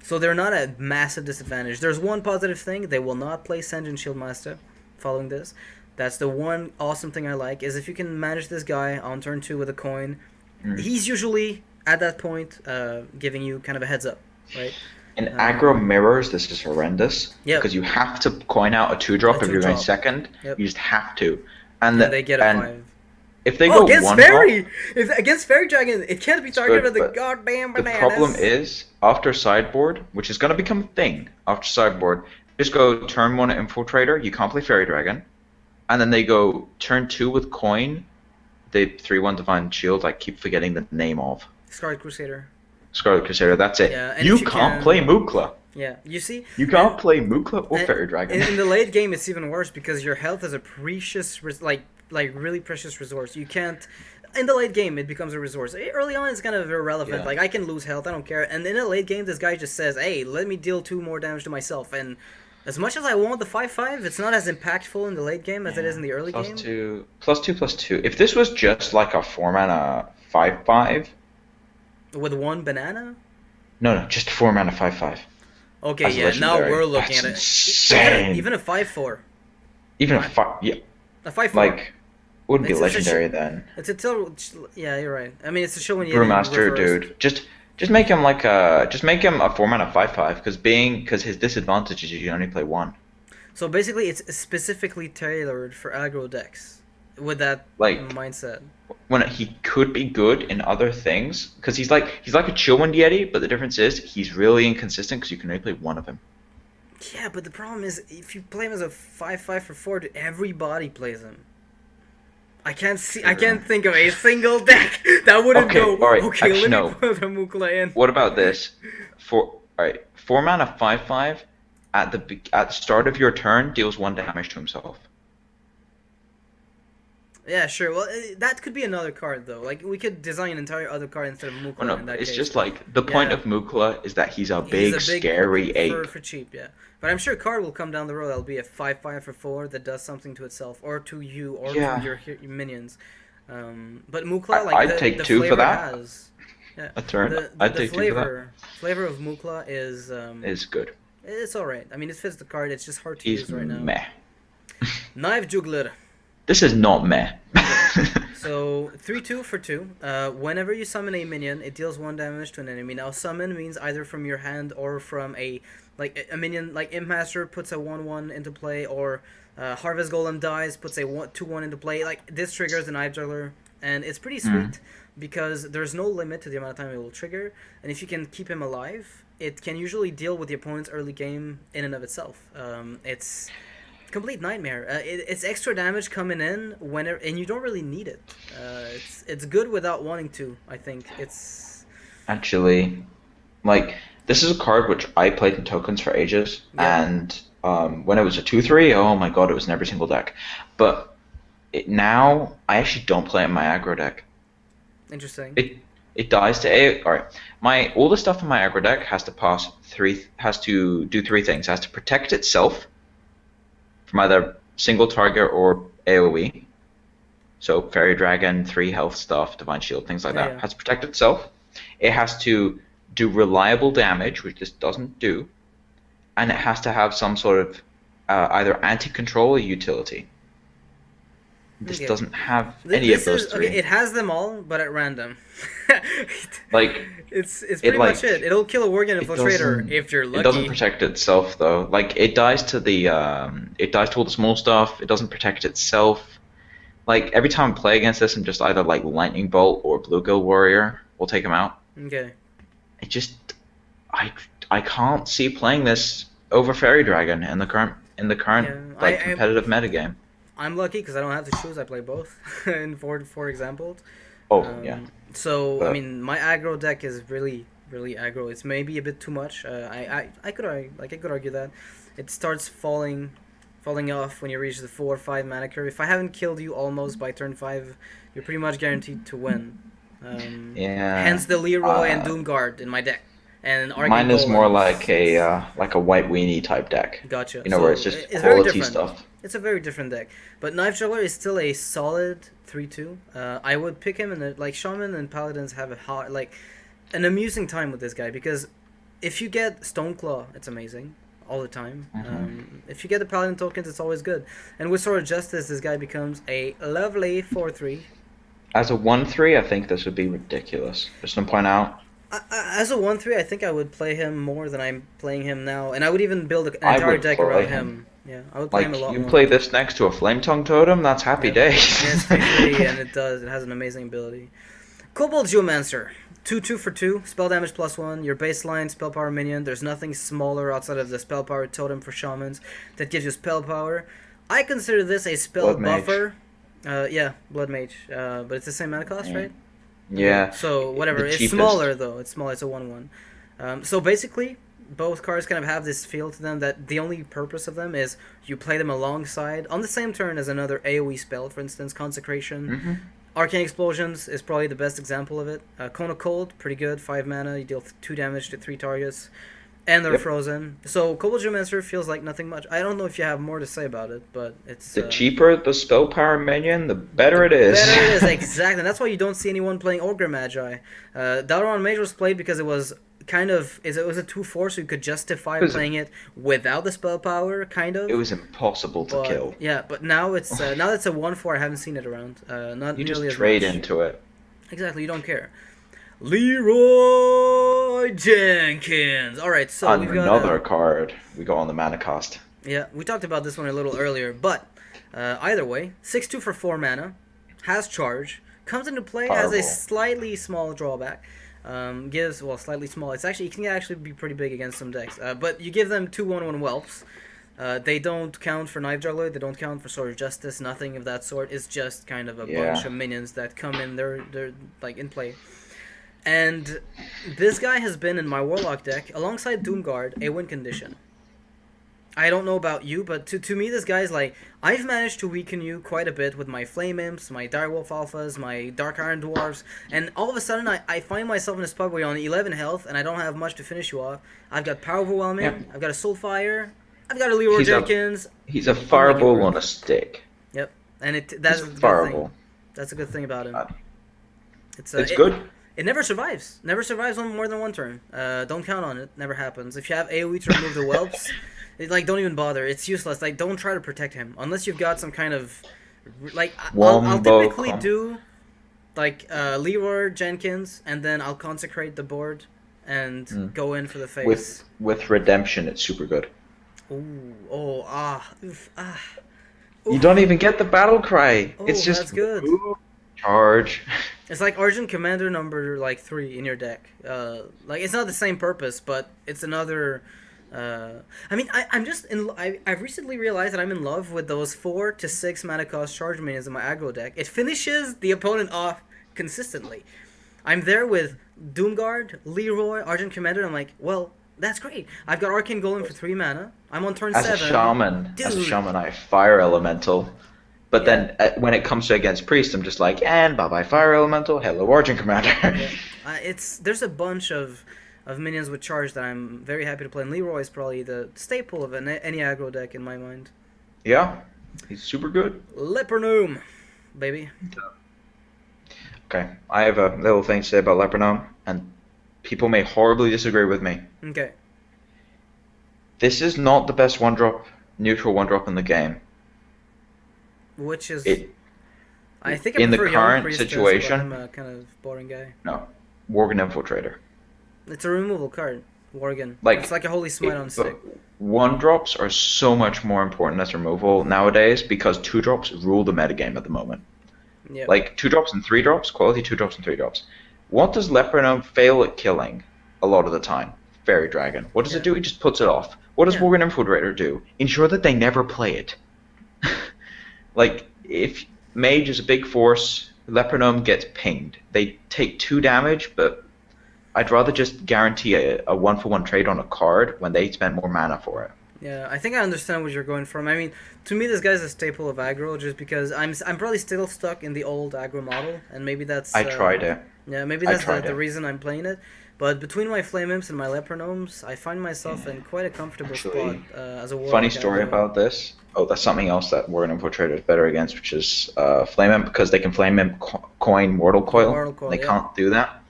So they're not at massive disadvantage. There's one positive thing: they will not play Sen'jin Shieldmaster following this. That's the one awesome thing I like, is if you can manage this guy on turn 2 with a coin, he's usually at that point giving you kind of a heads up, right? In aggro mirrors, this is horrendous. Yeah. Because you have to coin out a 2-drop if you're going second. Yep. You just have to. And they get a 5. If they go against 1 Fairy! Against Fairy Dragon, it can't be targeted by the goddamn bananas. The problem is, after sideboard, which is going to become a thing, after sideboard, just go turn 1 Infiltrator, you can't play Fairy Dragon. And then they go turn 2 with coin, they 3/1 Divine Shield, I keep forgetting the name of. Scarlet Crusader. Scarlet Crusader, that's it. Yeah, you can't play Mukla. Yeah, you see? You can't play Mukla or Fairy Dragon. In the late game, it's even worse because your health is a precious, like really precious resource. You can't... In the late game, it becomes a resource. Early on, it's kind of irrelevant. Yeah. Like, I can lose health, I don't care. And in the late game, this guy just says, hey, let me deal 2 more damage to myself. And as much as I want the 5/5, it's not as impactful in the late game as it is in the early game. +2/+2. If this was just like a 4-mana 5/5... With 1 banana? No, just 4-mana 5/5. Okay, yeah, now we're looking at it. Insane. Even a 5/4. Even a 5, yeah. A 5/4. Like, wouldn't be legendary then. It's a yeah, you're right. I mean, it's a show when you Brewmaster, dude. Just make him like a 4-mana 5/5 because his disadvantage is you only play 1. So basically, it's specifically tailored for aggro decks with that mindset. When he could be good in other things, because he's like a Chillwind Yeti, but the difference is he's really inconsistent because you can only play 1 of him. Yeah, but the problem is if you play him as a 5/5 for 4, everybody plays him. I can't think of a single deck that wouldn't go. All right. Okay, Actually, let me no. put a Mukla in. What about this? 4 mana 5/5 at the start of your turn deals 1 damage to himself. Yeah, sure. Well, that could be another card though. Like we could design an entire other card instead of Mukla. Oh no, in that it's case. just like the point of Mukla is that he's a big scary ape. For cheap, yeah. But I'm sure a card will come down the road that'll be a 5/5 for 4 that does something to itself or to you or to your minions. But Mukla, like I'd take 2 for that. Yeah. A turn. I'd take 2 for that. Flavor of Mukla is good. It's alright. I mean, it fits the card. It's just hard to use right now. Meh. Knife Juggler. This is not meh. So 3/2 for 2. Whenever you summon a minion, it deals 1 damage to an enemy. Now summon means either from your hand or from a minion like Imp Master puts a 1/1 into play, or Harvest Golem dies, puts a 2/1 into play. Like this triggers the Knife Juggler, and it's pretty sweet because there's no limit to the amount of time it will trigger, and if you can keep him alive, it can usually deal with the opponent's early game in and of itself. It's complete nightmare. It's extra damage coming in whenever, and you don't really need it. It's good without wanting to. I think it's actually like this is a card which I played in tokens for ages, and when it was a 2/3, oh my god, it was in every single deck. But now I actually don't play it in my aggro deck. Interesting. It dies to all the stuff in my aggro deck has to do 3 things. It has to protect itself from either single target or AoE. So Fairy Dragon, 3 health stuff, Divine Shield, things like that. It has to protect itself. It has to do reliable damage, which this doesn't do. And it has to have some sort of either anti-control or utility. This doesn't have any of those 3. Okay, it has them all, but at random. Like it's pretty much it. It'll kill a Worgen Infiltrator if you're lucky. It doesn't protect itself though. Like it dies to all the small stuff. It doesn't protect itself. Like every time I play against this, I'm just either like Lightning Bolt or Bluegill Warrior will take him out. Okay. It just I can't see playing this over Fairy Dragon in the current competitive metagame. I'm lucky because I don't have to choose. I play both in four examples. So I mean, my aggro deck is really aggro. It's maybe a bit too much. I could argue that it starts falling off when you reach the 4 or 5 mana curve. If I haven't killed you almost by turn 5, you're pretty much guaranteed to win. Hence the Leeroy and Doomguard in my deck. And mine is more like a white weenie type deck. Gotcha. You know, where it's just quality stuff. It's a very different deck. But Knife Juggler is still a solid 3/2. I would pick him, and like Shaman and Paladins have an amusing time with this guy, because if you get Stoneclaw, it's amazing all the time. If you get the Paladin tokens, it's always good. And with Sword of Justice, this guy becomes a lovely 4/3. As a 1/3, I think this would be ridiculous. Just to point out. As a 1/3, I think I would play him more than I'm playing him now, and I would even build an entire deck around him. Yeah, I would play him a lot more. You play this next to a Flame Tongue Totem, that's happy days. Yeah, it's free, and it has an amazing ability. Kobold Geomancer, 2/2 for 2, spell damage +1, your baseline spell power minion. There's nothing smaller outside of the spell power totem for shamans that gives you spell power. I consider this a spell buffer. Blood Mage, but it's the same mana cost, right? Yeah. So whatever, it's smaller though. It's smaller. It's a 1/1. So basically, both cards kind of have this feel to them that the only purpose of them is you play them alongside on the same turn as another AoE spell. For instance, Consecration. Arcane Explosions is probably the best example of it. Cone of Cold, pretty good. 5 mana. You deal 2 damage to 3 targets. And they're frozen. So Kobold Geomancer feels like nothing much. I don't know if you have more to say about it, but it's... The cheaper the spell power minion, the better it is. Better it is, exactly. And that's why you don't see anyone playing Ogre Magi. Dalaran Mage was played because it was kind of... It was a 2/4, so you could justify playing it without the spell power, kind of. It was impossible to kill. Yeah, but now it's now it's a 1/4. I haven't seen it around. Not you just trade into it. Exactly, you don't care. Leeroy Jenkins. All right, so we've got another card we got on the mana cost. Yeah, we talked about this one a little earlier, but either way, 6/2 for 4 mana, has charge, comes into play, has a slightly small drawback. Slightly small. It can actually be pretty big against some decks. But you give them 2/1/1 whelps. They don't count for Knife Juggler, they don't count for Sword of Justice, nothing of that sort. It's just kind of a bunch of minions that come in, they're like in play. And this guy has been in my Warlock deck, alongside Doomguard, a win condition. I don't know about you, but to me this guy's like, I've managed to weaken you quite a bit with my Flame Imps, my Direwolf Alphas, my Dark Iron Dwarves, and all of a sudden I find myself in a spot where you're on 11 health and I don't have much to finish you off. I've got Power Overwhelming, I've got a Soulfire, I've got a Leeroy Jenkins. He's a fireball on a stick. Yep, and that's a good thing. That's a good thing about him. It's good. It never survives. Never survives on more than one turn. Don't count on it. Never happens. If you have AoE to remove the whelps, don't even bother. It's useless. Like, don't try to protect him unless you've got some kind of I'll typically do like Leeroy Jenkins, and then I'll consecrate the board and go in for the face. With Redemption, it's super good. Ooh, oof. You don't even get the battle cry. It's just that's good. Charge. It's like Argent Commander number 3 in your deck. It's not the same purpose, but it's another. I've recently realized that I'm in love with those 4 to 6 mana cost charge minions in my aggro deck. It finishes the opponent off consistently. I'm there with Doomguard, Leeroy, Argent Commander. And I'm like, well, that's great. I've got Arcane Golem for 3 mana. I'm on turn 7. As a shaman, I Fire Elemental. But then when it comes to against Priest, I'm just like, and bye-bye Fire Elemental, hello Argent Commander. There's a bunch of minions with charge that I'm very happy to play. And Leeroy is probably the staple of any aggro deck in my mind. Yeah, he's super good. Leper Gnome, baby. Okay, I have a little thing to say about Leper Gnome, and people may horribly disagree with me. Okay. This is not the best neutral 1-drop in the game. Which is, I think I in the prefer current Priestess, situation. I'm a kind of boring guy. No, Worgen Infiltrator. It's a removal card, Worgen. Like, it's like a Holy Smite on stick. 1-drops are so much more important as removal nowadays because 2-drops rule the metagame at the moment. Yep. Like 2-drops and 3-drops, quality 2-drops and 3-drops. What does Leper Gnome fail at killing a lot of the time? Fairy Dragon. What does it do? He just puts it off. What does Worgen Infiltrator do? Ensure that they never play it. Like, if Mage is a big force, Leper Gnome gets pinged. They take 2 damage, but I'd rather just guarantee a 1-for-1 trade on a card when they spent more mana for it. Yeah, I think I understand what you're going from. I mean, to me, this guy's a staple of aggro, just because I'm probably still stuck in the old aggro model, and maybe that's. I tried it. Yeah, maybe that's the reason I'm playing it. But between my Flame Imps and my Leper Gnomes, I find myself in quite a comfortable spot as a warlock. Funny story about this. Oh, that's something else that Worgen Infiltrator is better against, which is Flame Imp, because they can Flame Imp coin Mortal Coil. They can't do that.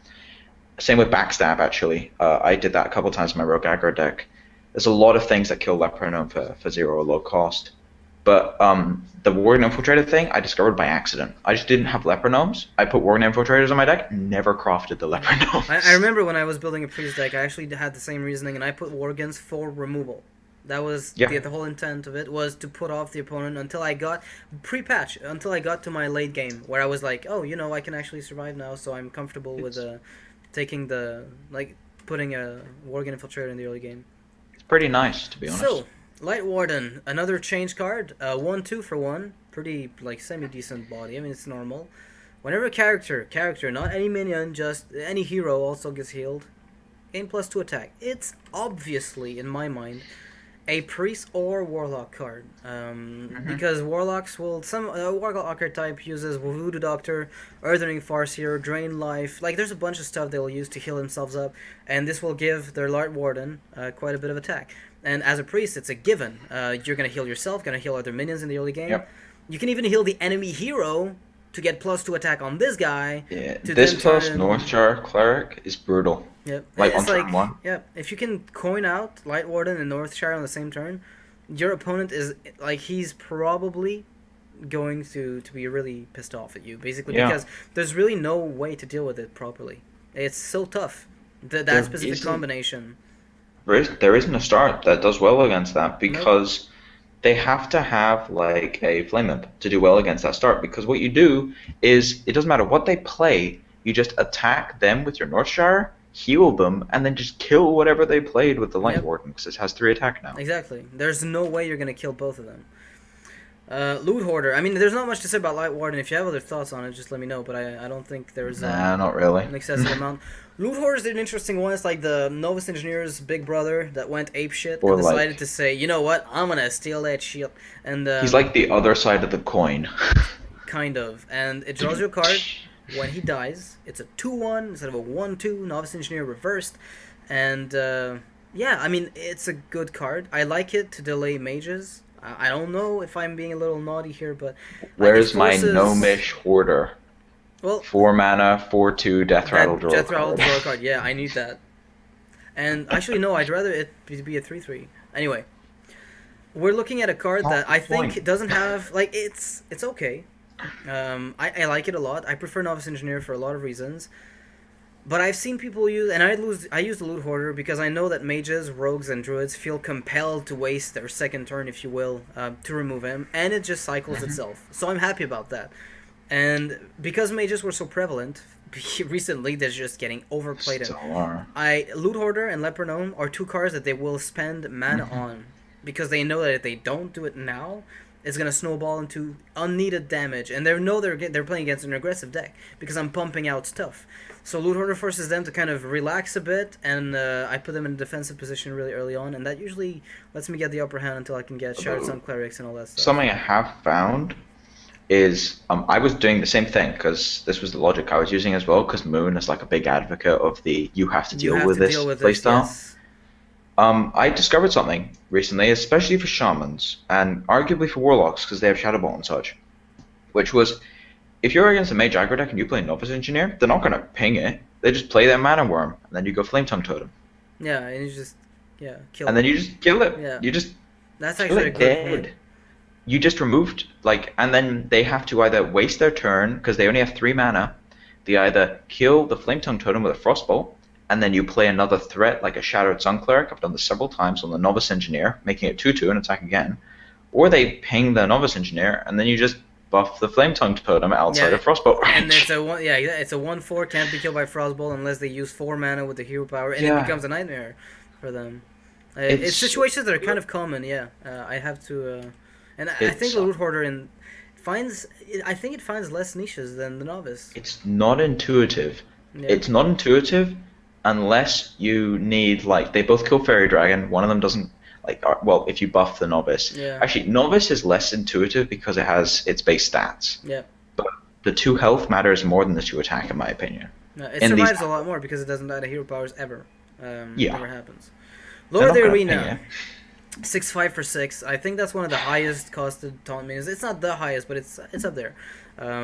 Same with Backstab, actually. I did that a couple times in my Rogue Aggro deck. There's a lot of things that kill Leper Gnome for 0 or low cost. But the Worgen Infiltrator thing, I discovered by accident. I just didn't have Leper Gnomes. I put Worgen Infiltrators on my deck, never crafted the Leper Gnomes. I remember when I was building a Priest deck, I actually had the same reasoning, and I put Worgens for removal. That was the whole intent of it, was to put off the opponent until I got pre-patch, until I got to my late game, where I was like, oh, I can actually survive now, so I'm comfortable with taking putting a Worgen Infiltrator in the early game. It's pretty nice, to be honest. So, Lightwarden, another change card, 1/2 for 1, pretty semi-decent body. I mean, it's normal. Whenever a character, not any minion, just any hero also gets healed, gain +2 attack. It's obviously, in my mind, a priest or warlock card, because warlocks will warlock archetype uses Voodoo Doctor, Earthering Farseer, Drain Life. Like, there's a bunch of stuff they will use to heal themselves up, and this will give their Lightwarden quite a bit of attack. And as a priest, it's a given. You're gonna heal yourself, gonna heal other minions in the early game. Yep. You can even heal the enemy hero to get +2 attack on this guy. Yeah, this plus Northshire Cleric is brutal. Yep. Like it's on turn 1. Yep. If you can coin out Lightwarden and Northshire on the same turn, your opponent is he's probably going to be really pissed off at you, basically, because there's really no way to deal with it properly. It's so tough. That specific combination. There isn't a start that does well against that, because they have to have like a Flame Imp to do well against that start, because what you do is, it doesn't matter what they play, you just attack them with your Northshire, heal them, and then just kill whatever they played with the Lightwarden, because it has 3 attack now. Exactly. There's no way you're going to kill both of them. Loot Hoarder. I mean, there's not much to say about Lightwarden. If you have other thoughts on it, just let me know. But I don't think there's not really an excessive amount. Loot Hoarder is an interesting one. It's like the Novice Engineer's big brother that went apeshit and decided to say, you know what, I'm gonna steal that shit. And he's like the other side of the coin. Kind of. And it draws you a card. When he dies, it's a 2/1 instead of a 1/2. Novice Engineer reversed. And yeah, I mean, it's a good card. I like it to delay mages. I don't know if I'm being a little naughty here, but... Where's my Gnomish Hoarder? Well, 4 mana, 4/2, Death Rattle, draw Death Rattle, draw a card. Yeah, I need that. And actually, no, I'd rather it be a 3/3. Anyway, we're looking at a card that I think doesn't have... Like, it's okay. I like it a lot. I prefer Novice Engineer for a lot of reasons. But I've seen people use, and I use the Loot Hoarder because I know that mages, rogues, and druids feel compelled to waste their second turn, if you will, to remove him, and it just cycles itself. So I'm happy about that. And because mages were so prevalent recently, they're just getting overplayed. Loot Hoarder and Leper Gnome are 2 cards that they will spend mana on because they know that if they don't do it now, it's gonna snowball into unneeded damage, and they know they're playing against an aggressive deck because I'm pumping out stuff. So Loot Hoarder forces them to kind of relax a bit, and I put them in a defensive position really early on, and that usually lets me get the upper hand until I can get Shattered Sun Clerics and all that stuff. Something I have found is I was doing the same thing because this was the logic I was using as well, because Moon is like a big advocate of the you have to deal with this playstyle. Yes. I discovered something recently, especially for shamans and arguably for warlocks because they have Shadow Bolt and such, which was if you're against a mage aggro deck and you play Novice Engineer, they're not going to ping it. They just play their Mana Worm, and then you go Flame Tongue Totem. Yeah, and you just kill it. And then you just kill it. Yeah. You just That's actually a good point. You just removed, and then they have to either waste their turn, because they only have 3 mana, they either kill the Flame Tongue Totem with a Frostbolt, and then you play another threat like a Shattered Sun Cleric. I've done this several times on the Novice Engineer, making it 2/2 and attack again. Or they ping the Novice Engineer, and then you just buff the Flame Tongue Totem outside of Frostbolt range. And it's a 1/4, can't be killed by Frostbolt unless they use 4 mana with the hero power, and it becomes a nightmare for them. It's situations that are kind of common, I have to... And I think the Loot Hoarder finds less niches than the Novice. It's not intuitive. Yeah. It's not intuitive unless you need, they both kill Fairy Dragon. One of them doesn't, if you buff the Novice. Yeah. Actually, Novice is less intuitive because it has its base stats. Yeah. But the 2 health matters more than the 2 attack, in my opinion. It survives a lot more because it doesn't die to hero powers ever. Never happens. Lower the Arena. 6/5 for 6. I think that's one of the highest costed taunt minions. It's not the highest, but it's up there.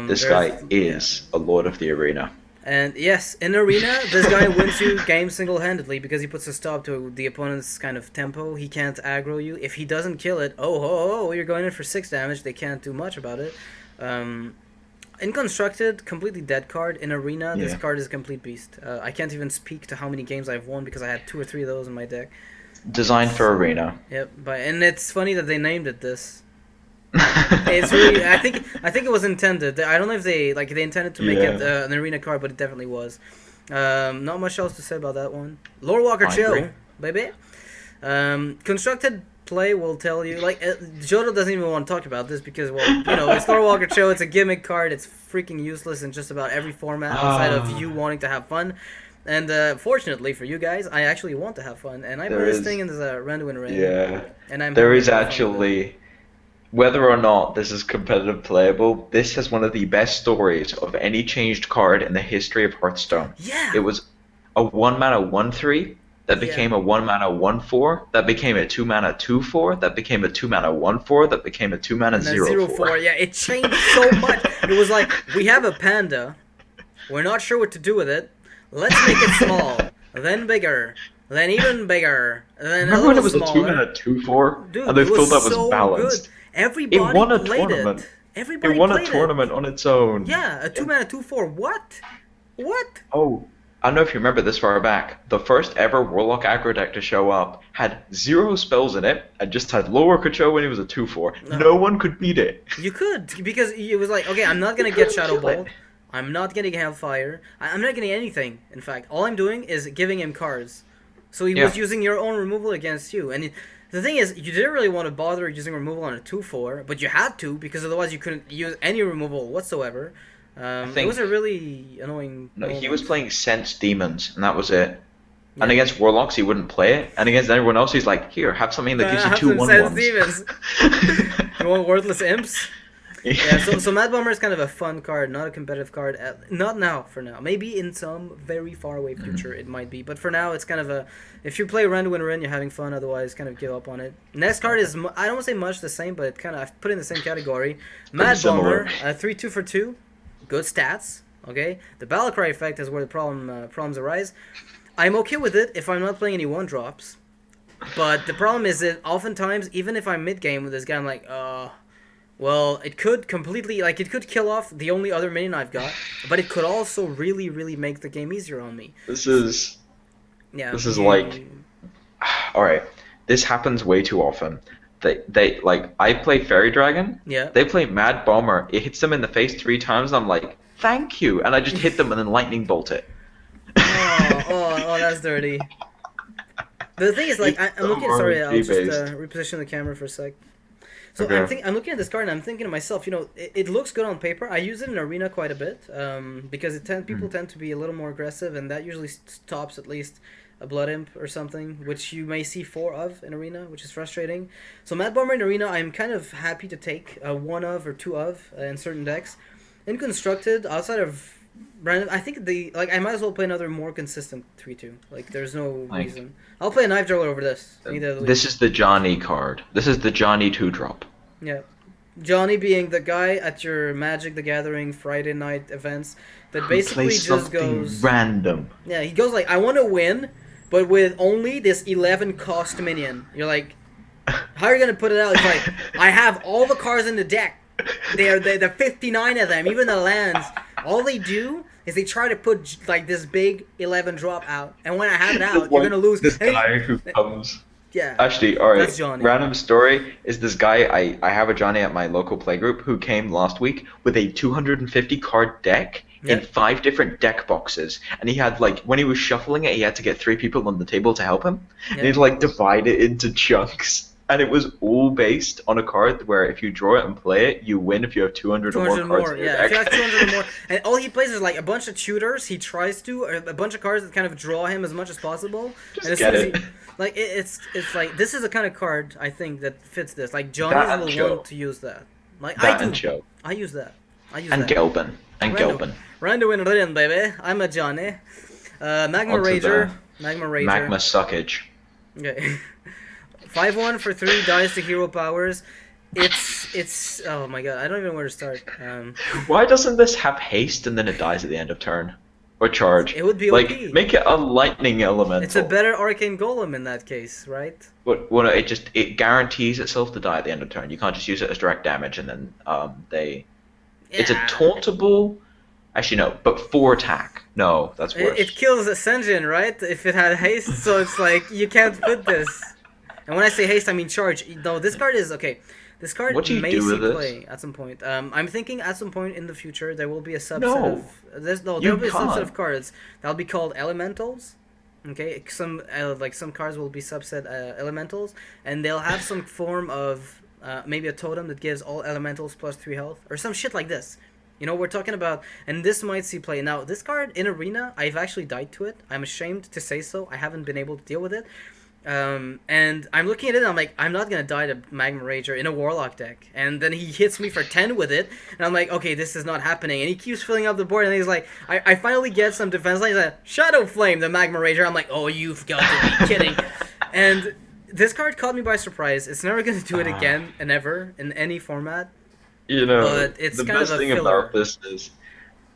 This guy is a Lord of the Arena. And yes, in Arena, this guy wins you games single-handedly because he puts a stop to the opponent's kind of tempo. He can't aggro you. If he doesn't kill it, you're going in for 6 damage. They can't do much about it. In Constructed, completely dead card. In Arena, this card is a complete beast. I can't even speak to how many games I've won because I had 2 or 3 of those in my deck. Designed for Arena. Yep, and it's funny that they named it this. It's really, I think it was intended. I don't know if they intended to make it an Arena card, but it definitely was. Not much else to say about that one. Lorewalker Cho, baby. Constructed play will tell you, Jodo doesn't even want to talk about this because, it's Lorewalker Cho. It's a gimmick card. It's freaking useless in just about every format outside of you wanting to have fun. And fortunately for you guys, I actually want to have fun, and I put this thing in as a random win rate. Yeah. And there is actually, whether or not this is competitive playable, this has one of the best stories of any changed card in the history of Hearthstone. Yeah. It was a 1-mana 1/3 that became a 1-mana 1/4 that became a 2-mana 2/4 that became a 2-mana 1/4 that became a 2-mana 0/4. Yeah, it changed so much. It was like, we have a panda, we're not sure what to do with it. Let's make it small, then bigger, then even bigger, then remember when it was smaller. A 2-mana 2/4? Dude, and they thought that was so balanced. Good. Everybody it won a played tournament. It. Everybody it won played a tournament on its own. Yeah, a 2-mana 2/4. What? Oh, I don't know if you remember this far back. The first ever Warlock aggro deck to show up had 0 spells in it and just had Lorewalker Cho when it was a 2/4. No one could beat it. You could, because it was like, okay, I'm not going to get Shadow Bolt. I'm not getting Hellfire. I'm not getting anything, in fact. All I'm doing is giving him cards. So he was using your own removal against you. And the thing is, you didn't really want to bother using removal on a 2/4, but you had to, because otherwise you couldn't use any removal whatsoever. It was a really annoying moment. He was playing Sense Demons, and that was it. Yeah. And against Warlocks, he wouldn't play it. And against everyone else, he's like, here, have something that gives you 2/1/1s. Sense Demons. You want worthless imps? Yeah, so Mad Bomber is kind of a fun card, not a competitive card. Not now, for now. Maybe in some very far away future it might be. But for now, it's kind of a... If you play Run to Win Rin, you're having fun. Otherwise, kind of give up on it. Next card is... I don't want to say much the same, but it kind of... I've put it in the same category. Mad Bomber, 3/2 for 2. Good stats. Okay? The Battlecry effect is where the problems arise. I'm okay with it if I'm not playing any 1-drops. But the problem is that oftentimes, even if I'm mid-game with this guy, I'm like, well, it could completely, it could kill off the only other minion I've got, but it could also really, really make the game easier on me. This is like, alright, this happens way too often. I play Fairy Dragon, they play Mad Bomber, it hits them in the face 3 times, and I'm like, thank you, and I just hit them and then lightning bolt it. Oh, that's dirty. The thing is, I'm looking, sorry, I'll just reposition the camera for a sec. So okay. I'm looking at this card and I'm thinking to myself, it looks good on paper. I use it in Arena quite a bit because people tend to be a little more aggressive, and that usually stops at least a Blood Imp or something, which you may see 4 of in Arena, which is frustrating. So Mad Bomber in Arena, I'm kind of happy to take 1 of or 2 of in certain decks. In Constructed, outside of random, I think I might as well play another more consistent 3/2. There's no reason. I'll play a Knife Juggler over this. This is the Johnny card. This is the Johnny 2-drop. Yeah. Johnny being the guy at your Magic the Gathering Friday night events that basically just goes random. Yeah, he goes I want to win, but with only this 11 cost minion. You're like, how are you gonna put it out? It's like, I have all the cards in the deck. They're 59 of them, even the lands. All they do is they try to put this big 11 drop out, and when I have it out, you're gonna lose. This guy who comes. Yeah. Actually, all right. That's Johnny. Random story is this guy. I have a Johnny at my local playgroup who came last week with a 250 card deck in 5 different deck boxes, and he had when he was shuffling it, he had to get 3 people on the table to help him, and he'd divide it into chunks. And it was all based on a card where if you draw it and play it, you win if you have 200 or more cards in your deck. If you have 200 or more. And all he plays is a bunch of tutors. He tries to, or a bunch of cards that kind of draw him as much as possible. Just get it. It's this is the kind of card, I think, that fits this. Johnny's will want to use that. Cho. I use that. And Gelbin. Gelbin. Rando and Rin, baby. I'm a Johnny. Magma Rager. Magma Suckage. Okay. 5/1 for 3 dies to hero powers. It's oh my god, I don't even know where to start. Why doesn't this have haste and then it dies at the end of turn? Or charge? It would be OP. Make it a lightning elemental. It's a better Arcane Golem in that case, right? But it guarantees itself to die at the end of turn. You can't just use it as direct damage and then it's a tauntable. Actually no, but 4 attack. No, that's worse. It kills Ascension, right? If it had haste, so it's you can't put this. And when I say haste, I mean charge. No, this card is okay. This card may see play at some point. I'm thinking at some point in the future there will be a subset of there will be a subset of cards that'll be called elementals. Okay, some cards will be subset elementals, and they'll have some form of maybe a totem that gives all elementals plus 3 health or some shit like this. We're talking about, and this might see play. Now, this card in Arena, I've actually died to it. I'm ashamed to say so. I haven't been able to deal with it. And I'm looking at it and I'm like, I'm not gonna die to Magma Rager in a Warlock deck. And then he hits me for 10 with it, and I'm like, okay, this is not happening. And he keeps filling up the board, and he's like, I finally get some defense lines. He's like, Shadow Flame the Magma Rager. I'm like, oh, you've got to be kidding. And this card caught me by surprise. It's never gonna do it again, and ever, in any format. But it's the kind best of a thing filler. about this is,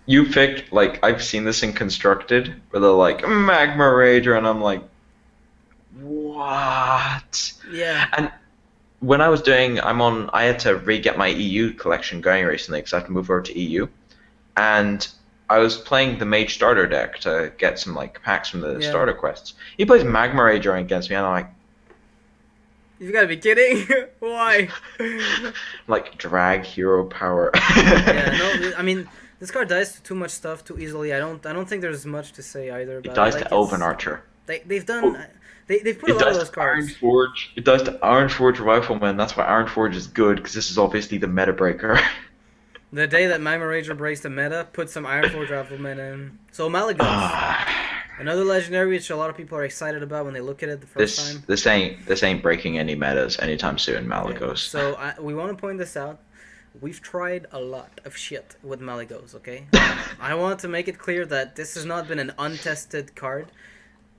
you picked, I've seen this in Constructed, where they're like, Magma Rager, and I'm like, what? Yeah. And when I was doing, I had to re-get my EU collection going recently because I have to move over to EU, and I was playing the Mage starter deck to get some packs from the starter quests. He plays Magma Rager against me, and I'm like, you gotta be kidding! Why? drag hero power. Yeah, no, I mean, This card dies to too much stuff too easily. I don't think there's much to say either about It dies it. to Elven Archer. They've done. They've put a lot of those cards. Ironforge. It does to Ironforge Rifleman. That's why Ironforge is good, because this is obviously the meta breaker. The day that Magma Rager breaks the meta, put some Ironforge Rifleman in. So Malygos, another legendary which a lot of people are excited about when they look at it the first time. This ain't breaking any metas anytime soon, Malygos. Yeah. So we want to point this out. We've tried a lot of shit with Malygos, okay? I want to make it clear that this has not been an untested card.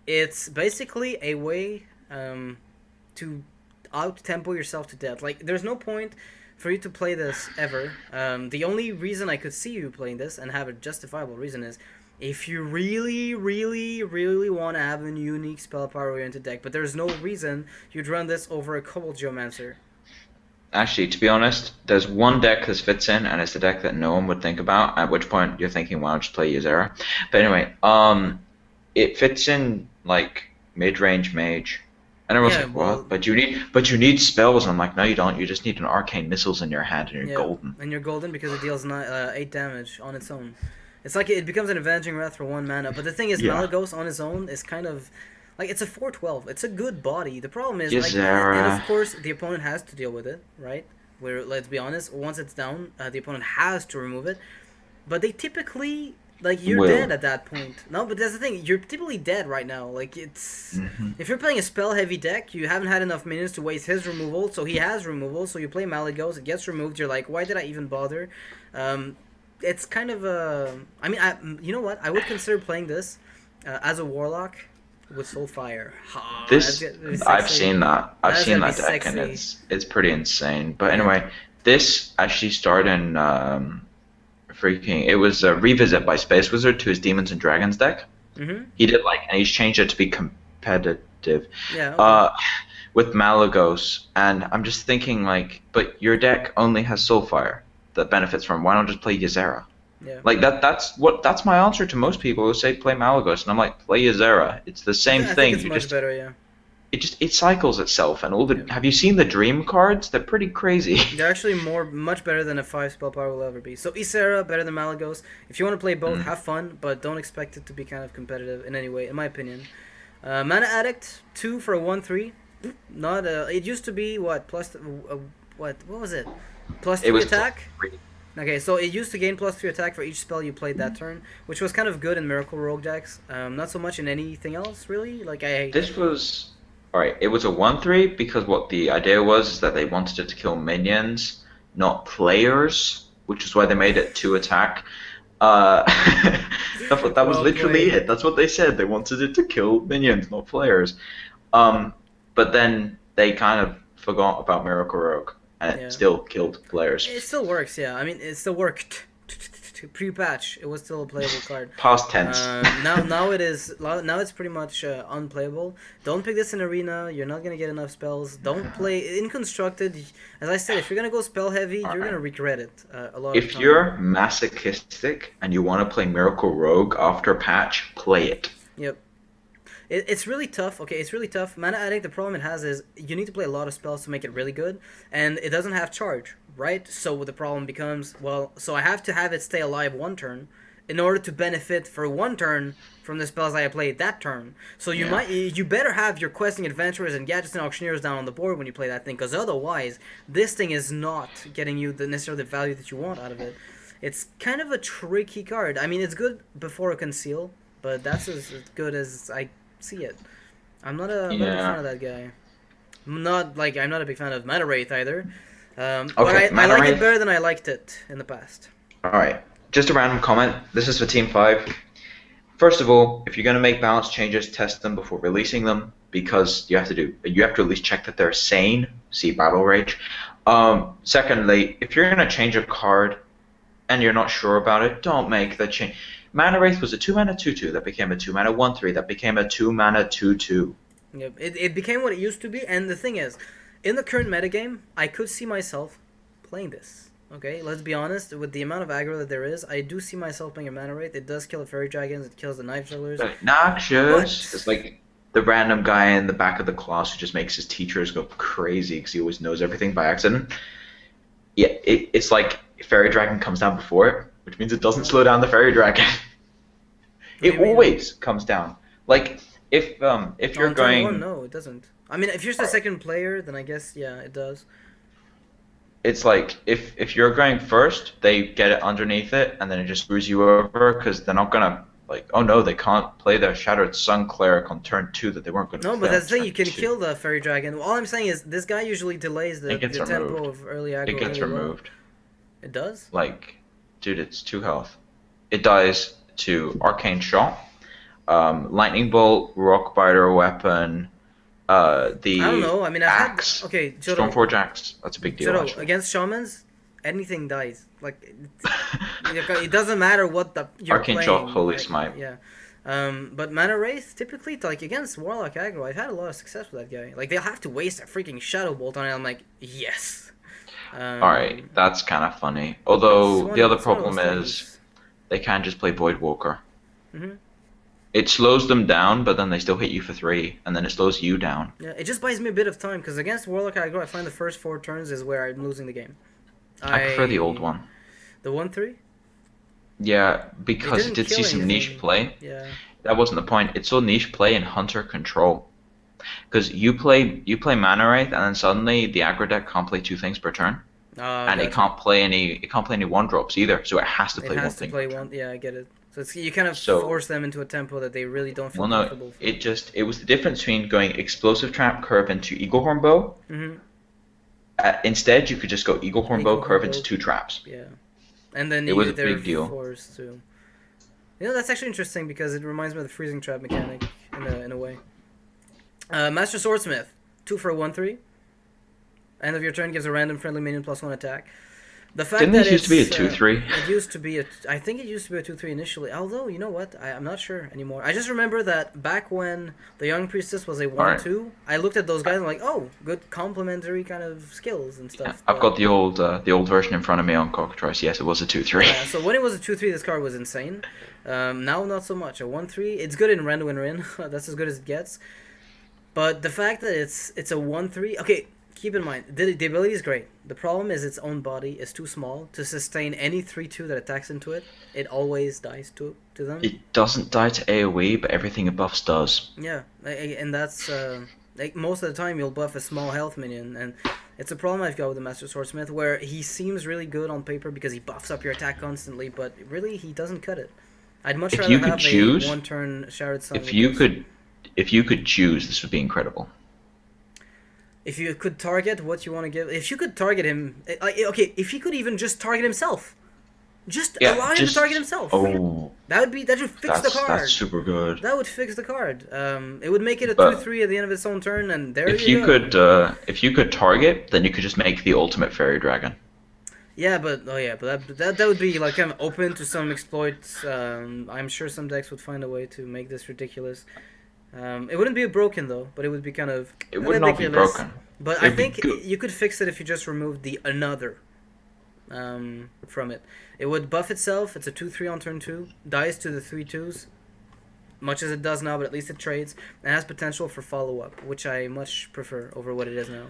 It's basically a way to out-tempo yourself to death. Like, there's no point for you to play this ever. The only reason I could see you playing this, and have a justifiable reason, is if you really, really, really want to have a unique spell power-oriented deck. But there's no reason you'd run this over a Kobold Geomancer. Actually, to be honest, there's one deck this fits in, and it's the deck that no one would think about, at which point you're thinking, why don't you play Ysera? But anyway, it fits in, like, mid-range mage. And everyone's like, what? But you need spells. And I'm like, no, you don't. You just need an arcane missiles in your hand, and you're golden. And you're golden because it deals 8 damage on its own. It's like it becomes an Avenging Wrath for 1 mana. But the thing is, Malygos on its own is kind of... Like, it's a 4/12. It's a good body. The problem is, like, and of course, the opponent has to deal with it, right? Where, let's be honest, once it's down, the opponent has to remove it. But they typically, like, you're dead at that point. No, but that's the thing. You're typically dead right now. Like, it's... If you're playing a spell-heavy deck, you haven't had enough minions to waste his removal, so he has removal, so you play Malygos, it gets removed, you're like, why did I even bother? It's kind of a... I mean, you know what? I would consider playing this as a Warlock with Soulfire. I've seen that. I've seen that deck, sexy. And it's pretty insane. But anyway, this actually started in it was a revisit by Space Wizard to his Demons and Dragons deck. He did and he's changed it to be competitive. With Malygos, and I'm just thinking but your deck only has Soulfire that benefits from. Why don't just play Ysera? Yeah. Like that's my answer to most people who say play Malygos, and I'm like, play Ysera. It's the same thing. I think it's much better, yeah. It cycles itself, and all the have you seen the dream cards? They're pretty crazy. They're actually much better than a 5 spell power will ever be. So Ysera better than Malygos. If you want to play both, have fun, but don't expect it to be kind of competitive in any way, in my opinion. Mana Addict 2 for a 1/3. Not it used to be what was it? +3 attack. Okay, so it used to gain +3 attack for each spell you played that turn, which was kind of good in Miracle Rogue decks. Not so much in anything else, really. This was... Alright, it was a 1/3 because what the idea was is that they wanted it to kill minions, not players, which is why they made it 2 attack. That was literally it. That's what they said. They wanted it to kill minions, not players. But then they kind of forgot about Miracle Rogue. And it still killed players. It still works, yeah. I mean, it still worked. Pre-patch, it was still a playable card. Past tense. Now it is. Now it's pretty much unplayable. Don't pick this in arena. You're not gonna get enough spells. Don't play in constructed. As I said, if you're gonna go spell heavy, you're gonna regret it a lot. If you're masochistic and you want to play Miracle Rogue after patch, play it. Yep. It's really tough. Okay, it's really tough. Mana Addict, the problem it has is you need to play a lot of spells to make it really good, and it doesn't have charge, right? So the problem becomes, so I have to have it stay alive 1 turn in order to benefit for 1 turn from the spells I played that turn. So you better have your questing adventurers and Gadgetzan Auctioneers down on the board when you play that thing, because otherwise this thing is not getting you necessarily the value that you want out of it. It's kind of a tricky card. I mean, it's good before a conceal, but that's as good as I see it. I'm not a big fan of that guy. I'm not a big fan of Mana Wraith either. But I like it better than I liked it in the past. Alright, just a random comment. This is for Team 5. First of all, if you're going to make balance changes, test them before releasing them, because you have to at least check that they're sane. See Battle Rage. Secondly, if you're going to change a card and you're not sure about it, don't make the change. Mana Wraith was a 2-mana 2/2 that became a 2-mana 1/3 that became a 2-mana 2/2. Yep, it became what it used to be, and the thing is, in the current metagame, I could see myself playing this. Okay, let's be honest, with the amount of aggro that there is, I do see myself playing a Mana Wraith. It does kill Fairy Dragons, it kills the Knife Jugglers. Noxious! It's like the random guy in the back of the class who just makes his teachers go crazy because he always knows everything by accident. Yeah, it's like Fairy Dragon comes down before it. which means it doesn't slow down the fairy dragon. do It you mean? always comes down. Like if you're On turn going, one, no, it doesn't. I mean, if you're the second player, then I guess yeah, it does. it's like if you're going first, they get it underneath it, and then it just screws you over because they're not gonna like. Oh no, they can't play their Shattered Sun Cleric on turn 2 that they weren't gonna. No, play but on that's the thing. turn You can 2. kill the fairy dragon. All I'm saying is this guy usually delays the It gets tempo removed. of early aggro. It gets really well. removed. It does. Like, dude, it's 2 health. It dies to Arcane Shot, Lightning Bolt, Rockbiter Weapon, the I don't know. I mean, I've axe, had okay, Jodo, Stormforge Axe. That's a big deal. Jodo, Actually. against shamans, anything dies. Like it doesn't matter what you're Arcane playing. Shot, Holy like, Smite. Yeah. But Mana Wraith, typically, like against Warlock aggro, I've had a lot of success with that guy. Like they'll have to waste a freaking Shadow Bolt on it. I'm like, yes. Alright, that's kind of funny. Although the other it's one of problem those is things. they can't just play Voidwalker. Mhm. It slows them down, but then they still hit you for 3, and then it slows you down. Yeah, it just buys me a bit of time because against Warlock aggro, I find the first 4 turns is where I'm losing the game. I prefer the old one. The 1-3. Yeah, because didn't it did kill see some niche anything. play. Yeah. That wasn't the point. It saw niche play in Hunter Control. Because you play Mana Wraith, and then suddenly the aggro deck can't play 2 things per turn, and it Gotcha. can't play any 1-drops either. So it has to It play has one to thing. play per turn. one. Yeah, I get it. So it's, you kind of So- force them into a tempo that they really don't feel Well, no, comfortable. it was the difference between going Explosive Trap curve into Eaglehorn Bow. Mm-hmm. Instead, you could just go Eaglehorn Bow curve Eaglehorn into Bow. 2 traps. Yeah, and then It was a they're big deal. forced to. You know, that's actually interesting because it reminds me of the freezing trap mechanic in a way. Master Swordsmith, 2 for a 1/3. End of your turn gives a random friendly minion +1 attack. The fact Didn't that this used to be a it's, 2/3? It used to be I think it used to be a 2/3 initially. Although you know what, I'm not sure anymore. I just remember that back when the Young Priestess was a 1/2, I looked at those guys and I'm like, oh, good complementary kind of skills and stuff. I've got the old version in front of me on Cockatrice. Yes, it was a 2/3. Yeah, so when it was a 2/3, this card was insane. Now not so much. A 1/3, it's good in Rando and Rin. That's as good as it gets. But the fact that it's a 1/3, okay, keep in mind the ability is great. The problem is its own body is too small to sustain any 3/2 that attacks into it. It always dies to them. It doesn't die to AoE, but everything it buffs does. Yeah, and that's like most of the time you'll buff a small health minion, and it's a problem I've got with the Master Swordsmith where he seems really good on paper because he buffs up your attack constantly, but really he doesn't cut it. I'd much If rather you could have choose- a 1-turn Shattered Sun. If you could choose, this would be incredible. If you could target what you want to give, if you could target him, okay, if he could even just target himself, just allow him to target himself. Oh, That would fix the card. that's super good. That would fix the card. It would make it a But 2/3 at the end of its own turn, and there If you you go. if you could target, then you could just make the ultimate fairy dragon. Yeah, but that would be like kind of open to some exploits. I'm sure some decks would find a way to make this ridiculous. It wouldn't be broken though, but it would be kind of It would not be ridiculous. broken. But I It'd be think good. you could fix it if you just removed the another from it. It would buff itself. It's a 2/3 on turn 2. Dies to the 3/2s, much as it does now, but at least it trades and has potential for follow up, which I much prefer over what it is now.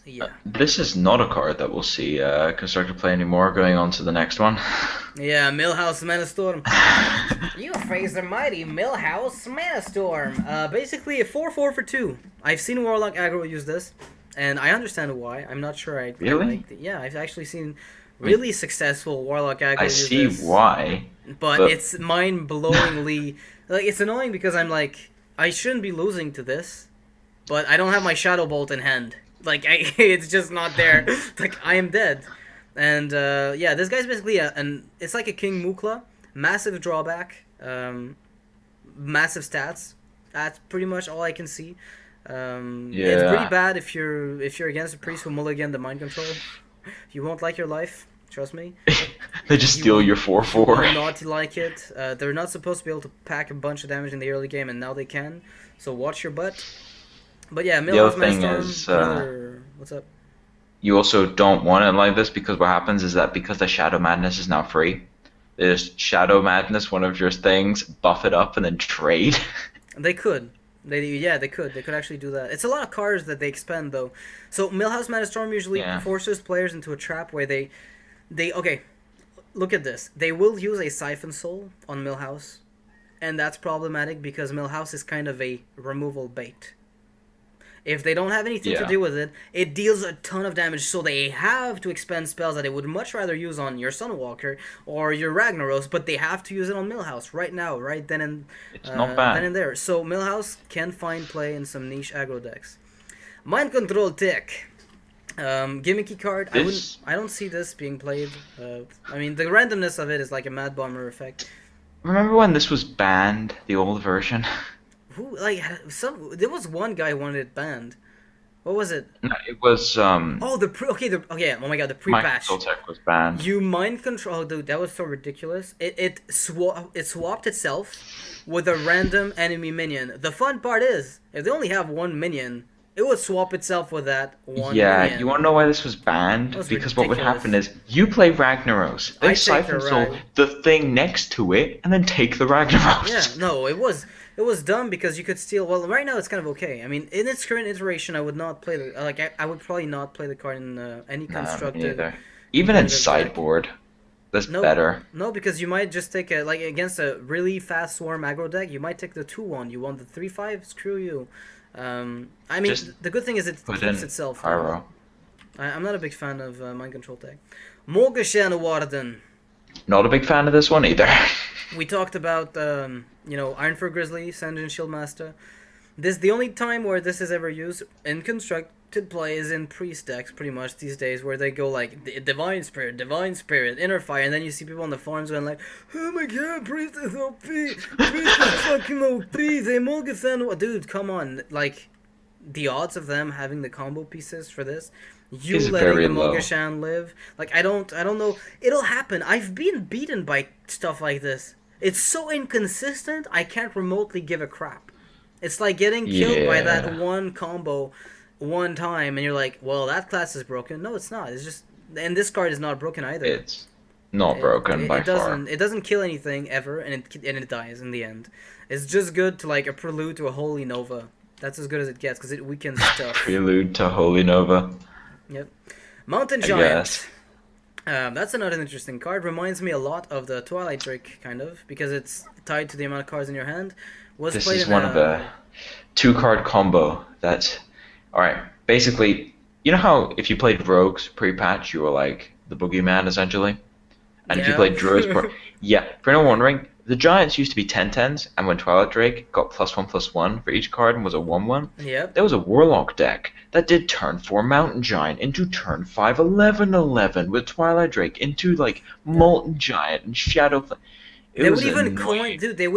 Yeah. This is not a card that we'll see Constructor play anymore. Going on to the next one. Yeah, Milhouse Manastorm. You face the mighty Milhouse Manastorm. Basically a 4/4 for 2. I've seen Warlock aggro use this, and I understand why. I'm not sure I Really? like it. Yeah, I've actually seen really successful Warlock aggro I use see this. why. But it's mind-blowingly... like, it's annoying because I'm like, I shouldn't be losing to this, but I don't have my Shadow Bolt in hand. Like, it's just not there. Like, I am dead. And, yeah, this guy's basically it's like a King Mukla. Massive drawback. Massive stats. That's pretty much all I can see. It's pretty bad if you're against a priest who mulligan the mind control. You won't like your life. Trust me. They just steal your 4/4. Will not like it. They're not supposed to be able to pack a bunch of damage in the early game, and now they can. So watch your butt. But yeah, The Milhouse other thing Manastorm, is, what's up? You also don't want it like this because what happens is that because the Shadow Madness is now free, there's Shadow Madness, one of your things, buff it up and then trade. They could. They could. They could actually do that. It's a lot of cards that they expend though. So Milhouse Manastorm usually forces players into a trap where they okay. look at this. They will use a Siphon Soul on Milhouse, and that's problematic because Milhouse is kind of a removal bait. If they don't have anything to do with it, it deals a ton of damage, so they have to expend spells that they would much rather use on your Sunwalker or your Ragnaros, but they have to use it on Milhouse right now, right then and It's not bad. then and there. So Milhouse can find play in some niche aggro decks. Mind Control Tick. Gimmicky card. I don't see this being played. I mean, the randomness of it is like a Mad Bomber effect. Remember when this was banned, the old version? Who there was one guy who wanted it banned. What was it? No, it was Oh my god, the pre-patch. Mind Tech was banned. You mind control, oh, dude, that was so ridiculous. It swapped itself with a random enemy minion. The fun part is, if they only have one minion, it would swap itself with that one minion. You wanna know why this was banned? Because what would happen is you play Ragnaros, they Siphon Soul the thing next to it, and then take the Ragnaros. Yeah, no, it was dumb because you could steal. Well, right now it's kind of okay. I mean, in its current iteration, I would not play the I would probably not play the card in any constructed. Even in sideboard, that's better. No, because you might just take against a really fast swarm aggro deck. You might take the 2/1. You want the 3/5? Screw you. I mean, just the good thing is it keeps itself. Pyro. I'm not a big fan of mind control tech. Morgashanwarden. Not a big fan of this one either. We talked about Ironfur Grizzly, Sanjin Shieldmaster. The only time where this is ever used in constructed play is in priest decks, pretty much these days, where they go like Divine Spirit, Inner Fire, and then you see people on the forums going like, "Oh my god, priest is OP, priest is fucking OP, they Morgasan." Dude, come on, like the odds of them having the combo pieces for this. You letting the Mogashan live, like I don't know. It'll happen. I've been beaten by stuff like this. It's so inconsistent. I can't remotely give a crap. It's like getting killed by that one combo one time, and you're like, "Well, that class is broken." No, it's not. It's just, and this card is not broken either. It's not broken by far. It doesn't kill anything ever, and it dies in the end. It's just good to like a prelude to a Holy Nova. That's as good as it gets because it weakens stuff. Prelude to Holy Nova. Yep. Mountain Giant. That's another interesting card. Reminds me a lot of the Twilight Drake, kind of, because it's tied to the amount of cards in your hand. This is one of the 2-card combo that... Alright, basically, you know how if you played Rogues pre-patch, you were like the boogeyman, essentially? And if you played Druids... for anyone wondering, the Giants used to be 10/10s, and when Twilight Drake got +1/+1 for each card and was a 1/1, there was a Warlock deck that did turn 4 Mountain Giant into turn 5 11/11 with Twilight Drake into like Molten Giant and Shadow. They would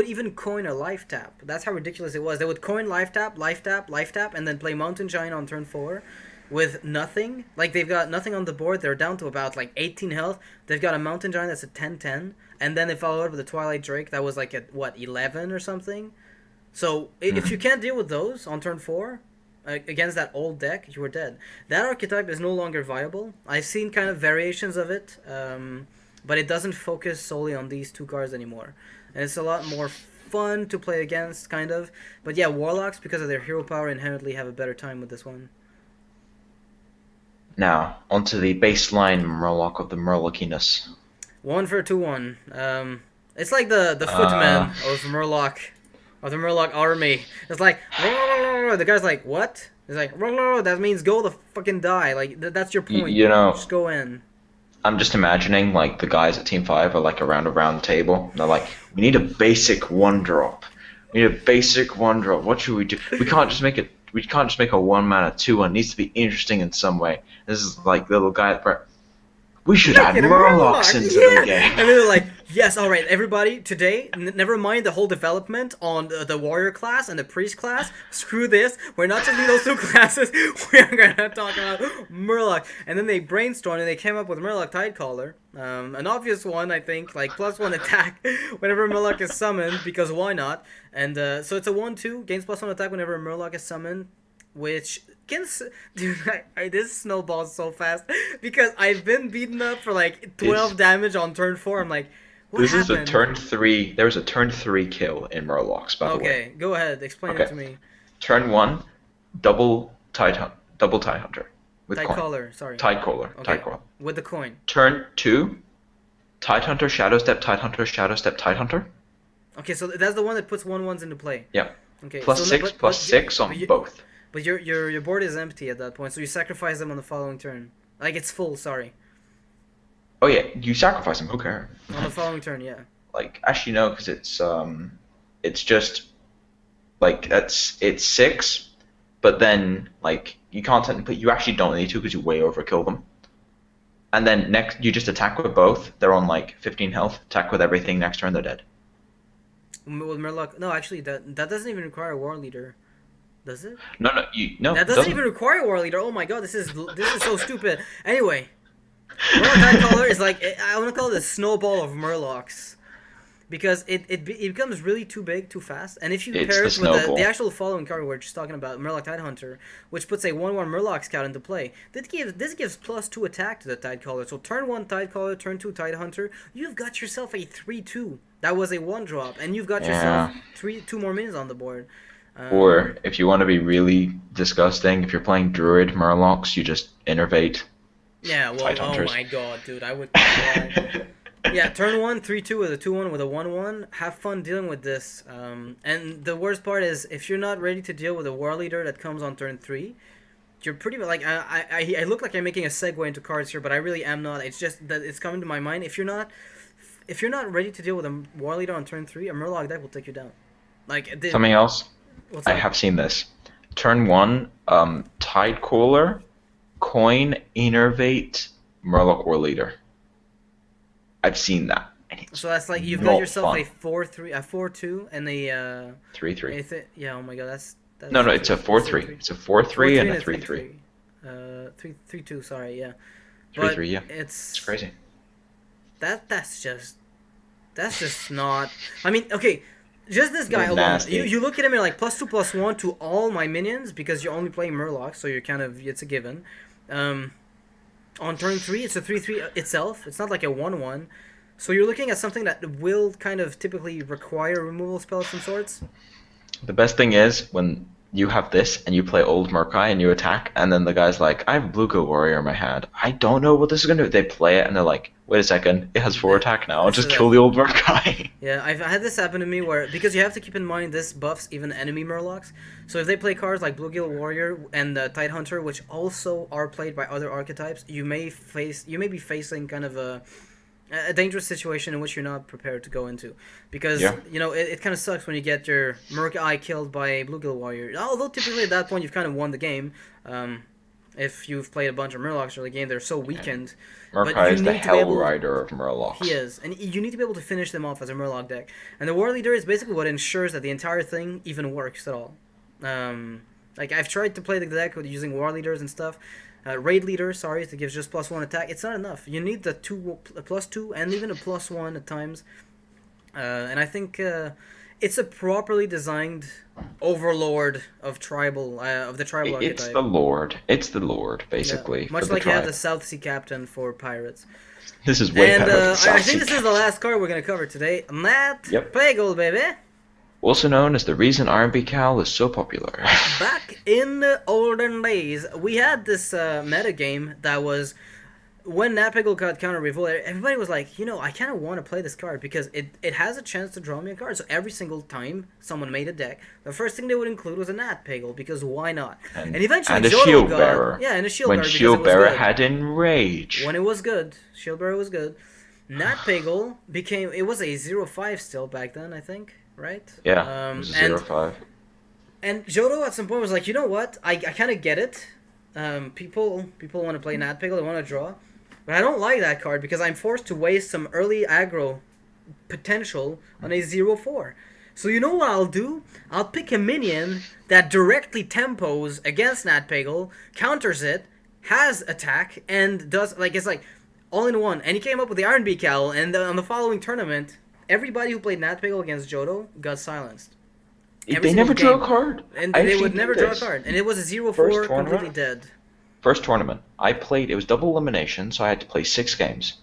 even coin a life tap. That's how ridiculous it was. They would coin life tap, and then play Mountain Giant on turn 4 with nothing. Like they've got nothing on the board. They're down to about like 18 health. They've got a Mountain Giant that's a 10/10, and then they follow it with a Twilight Drake that was like at 11 or something. So if you can't deal with those on turn 4 against that old deck, you were dead. That archetype is no longer viable. I've seen kind of variations of it. But it doesn't focus solely on these 2 cards anymore. And it's a lot more fun to play against, kind of. But yeah, Warlocks, because of their hero power, inherently have a better time with this one. Now, onto the baseline Murloc of the Murlociness. 1 for 2/1. It's like the Footman of Murloc, of the Murloc army. It's like, the guy's like, what? He's like, that means go the fucking die. Like, that's your point. You know, just go in. I'm just imagining, like, the guys at Team 5 are, like, around a round table. And they're like, we need a basic 1-drop. We need a basic 1-drop. What should we do? We can't just make a 1-mana 2-1. It needs to be interesting in some way. This is, like, the little guy at the front. We should add Murlocs into the game. And they're like, yes, all right, everybody, today, never mind the whole development on the warrior class and the priest class. Screw this. We're not taking those 2 classes. We're going to talk about Murloc. And then they brainstormed and they came up with Murloc Tidecaller. An obvious one, I think, like +1 attack whenever Murloc is summoned, because why not? And so it's a 1/2, gains +1 attack whenever Murloc is summoned, which... Dude, this snowballs so fast because I've been beaten up for like 12 damage on turn 4. I'm like, what happened? This is a turn 3. There was a turn 3 kill in Murlocs, by the way. Okay, go ahead. Explain it to me. Turn 1, double Tide Hunter with Tidecaller, coin. sorry. Tidecaller. Okay. With the coin. Turn 2, Tidehunter, Shadow Step, Tidehunter, Shadow Step, Tidehunter. Okay, so that's the one that puts 1/1s into play. Yeah. Okay. Plus so 6, plus 6 on both. But your board is empty at that point, so you sacrifice them on the following turn. Like it's full, sorry. Oh yeah, you sacrifice them. Who cares? On the following turn, yeah. Like actually no, because it's just like it's 6, but then like you can't technically, you actually don't need to because you way overkill them. And then next you just attack with both. They're on like 15 health. Attack with everything. Next turn they're dead. With Murloc, no, actually that doesn't even require a war leader. Does it? No. That doesn't even require a war leader. Oh my god, this is so stupid. Anyway, Murloc Tidecaller is like, I want to call it a snowball of Murlocs, because it becomes really too big too fast. And if you pair it with the actual following card we're just talking about, Murloc Tidehunter, which puts a 1/1 Murloc Scout into play, this gives +2 attack to the Tidecaller. So turn 1 Tidecaller, turn 2 Tidehunter, you've got yourself a 3/2. That was a 1-drop, and you've got yourself 2 more minions on the board. Or if you want to be really disgusting, if you're playing Druid Murlocs, you just innervate. Yeah, well, oh my god, dude, I would cry. Yeah, turn 1, 3/2 with a 2/1 with a 1/1. Have fun dealing with this. And the worst part is, if you're not ready to deal with a war leader that comes on turn 3, you're pretty like I look like I'm making a segue into cards here, but I really am not. It's just that it's coming to my mind. If you're not ready to deal with a war leader on turn 3, a Murloc deck will take you down. Like something else. What's I that? have seen this. Turn 1, Tidecaller, coin, innervate, Murloc War Leader. I've seen that. So that's like you've got yourself a 4/3, a 4/2, and a 3/3. Yeah, oh my god, that's No, it's a 4/3. It's a 4/3 and a 3/3. 3/2. Sorry, yeah. 3/3, yeah. It's crazy. That's just not. I mean, okay. Just this guy alone. You look at him and you're like +2/+1 to all my minions because you're only playing Murloc, so you're it's a given. On turn 3, it's a 3/3 itself. It's not like a 1/1. So you're looking at something that will kind of typically require removal spells of some sorts. The best thing is when you have this and you play Old Murkai and you attack, and then the guy's like, I have Bluegill Warrior in my hand. I don't know what this is going to do. They play it and they're like, wait a second, it has 4 attack now. I'll just kill the Old Murkai. Yeah, I've had this happen to me where, because you have to keep in mind this buffs even enemy Murlocs. So if they play cards like Bluegill Warrior and Tidehunter, which also are played by other archetypes, you may be facing kind of a dangerous situation in which you're not prepared to go into, because you know it kind of sucks when you get your Murkai killed by Bluegill Warrior. Although typically at that point you've kind of won the game, if you've played a bunch of Murlocs early game, they're so weakened. Murkai is the Hell Rider of Murlocs. He is, and you need to be able to finish them off as a Murloc deck. And the War Leader is basically what ensures that the entire thing even works at all. Like I've tried to play the deck with using War Leaders and stuff. Raid Leader, sorry, that gives just +1 attack. It's not enough. You need the +2 and even a +1 at times. And I think it's a properly designed overlord of tribal of the tribal archetype. It's the lord. It's the lord, basically. Yeah. Much like you have the South Sea Captain for pirates. This is way better than South I think Sea this is the last card we're going to cover today. Nat Pagle, baby. Also known as the reason Ironbeak Owl is so popular. Back in the olden days, we had this meta game that was, when Nat Pagle got counter revolt, everybody was like, you know, I kind of want to play this card because it has a chance to draw me a card. So every single time someone made a deck, the first thing they would include was a Nat Pagle, because why not? And eventually and a Jodo Shield got, Bearer. Yeah, and a Shield When Bearer. Shield Bearer had Enrage. When it was good, Shield Bearer was good. Nat Pagle became, it was a 0/5 still back then, I think. Right? Yeah, it was 0/5. And Jodo at some point was like, you know what? I kind of get it. People want to play Nat Pagle, they want to draw. But I don't like that card because I'm forced to waste some early aggro potential on a 0/4. So you know what I'll do? I'll pick a minion that directly tempos against Nat Pagle, counters it, has attack, and does, like, it's like all in one. And he came up with the Ironbeak Owl, and on the following tournament, everybody who played Nat Pagle against Jodo got silenced. They never drew a card. And they would never draw a card. And it was a 0/4 completely dead. First tournament, I played, it was double elimination, so I had to play 6 games.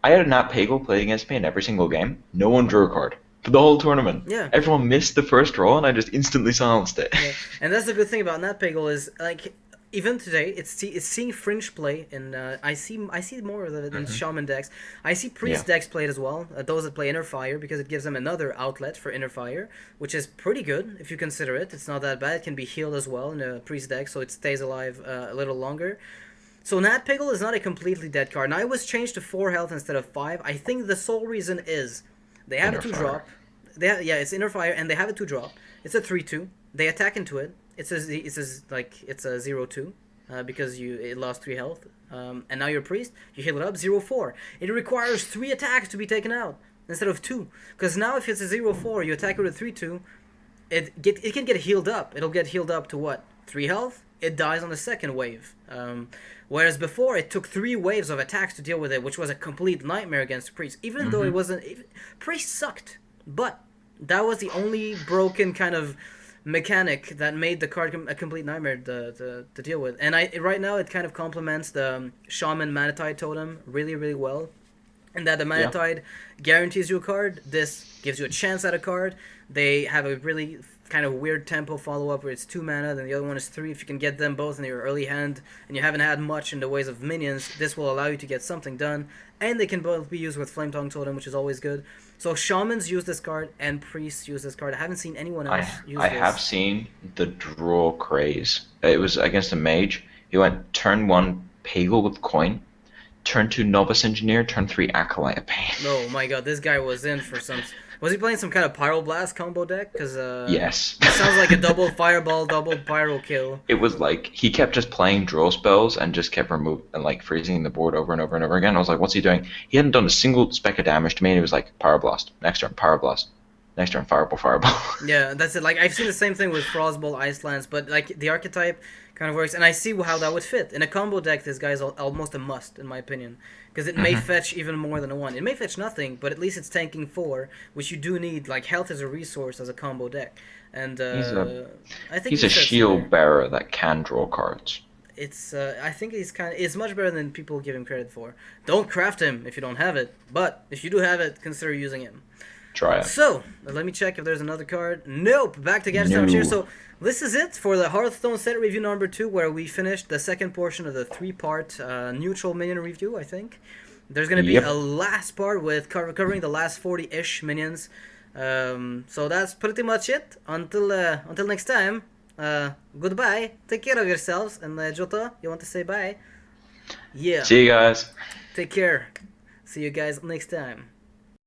I had a Nat Pagle play against me in every single game. No one drew a card. For the whole tournament. Yeah. Everyone missed the first draw, and I just instantly silenced it. Yeah. And that's the good thing about Nat Pagle is, like, even today, it's seeing fringe play, and I see more of it in shaman decks. I see priest decks played as well. Those that play inner fire, because it gives them another outlet for inner fire, which is pretty good if you consider it. It's not that bad. It can be healed as well in a priest deck, so it stays alive a little longer. So Nat Pagle is not a completely dead card. Now it was changed to 4 health instead of 5. I think the sole reason is they have a 2-drop. It's inner fire, and they have a 2-drop. It's a 3/2. They attack into it. It's a 0/2 because it lost 3 health. And now you're a priest. You heal it up 0/4. It requires 3 attacks to be taken out instead of 2. Because now if it's a 0/4, you attack with a 3/2. It can get healed up. It'll get healed up to what? 3 health. It dies on the second wave. Whereas before it took 3 waves of attacks to deal with it, which was a complete nightmare against priest. Even though it wasn't, priest sucked. But that was the only broken kind of mechanic that made the card a complete nightmare to deal with. And right now it kind of complements the Shaman Manatide Totem really, really well. And that the Manatide guarantees you a card. This gives you a chance at a card. They have a really kind of weird tempo follow-up where it's 2 mana, then the other one is 3. If you can get them both in your early hand, and you haven't had much in the ways of minions, this will allow you to get something done. And they can both be used with Flame Tongue Totem, which is always good. So Shamans use this card, and Priests use this card. I haven't seen anyone else use this. I have seen the draw craze. It was against a mage. He went turn 1 Pagle with coin, turn 2 Novice Engineer, turn 3 Acolyte of Pain. Oh my god, this guy was in for some... Was he playing some kind of Pyroblast combo deck? Because yes. It sounds like a double Fireball, double Pyro kill. It was like, he kept just playing draw spells and just kept freezing the board over and over and over again. I was like, what's he doing? He hadn't done a single speck of damage to me, and he was like, Pyroblast. Next turn, Pyroblast. Next turn, Fireball. Yeah, that's it. Like, I've seen the same thing with Frostbolt, Ice Lance, but like the archetype kind of works, and I see how that would fit. In a combo deck, this guy's almost a must, in my opinion. Because it may fetch even more than a 1. It may fetch nothing, but at least it's tanking 4, which you do need. Like, health is a resource as a combo deck. And I think he's a shield bearer that can draw cards. I think it's much better than people give him credit for. Don't craft him if you don't have it, but if you do have it, consider using him. Try it. So, let me check if there's another card. Nope, back to Gadgetzan Auctioneer. So, this is it for the Hearthstone set review number 2, where we finished the second portion of the 3-part neutral minion review, I think. There's going to be a last part with covering the last 40-ish minions. So that's pretty much it. Until next time, goodbye. Take care of yourselves. And Jota, you want to say bye? Yeah. See you guys. Take care. See you guys next time.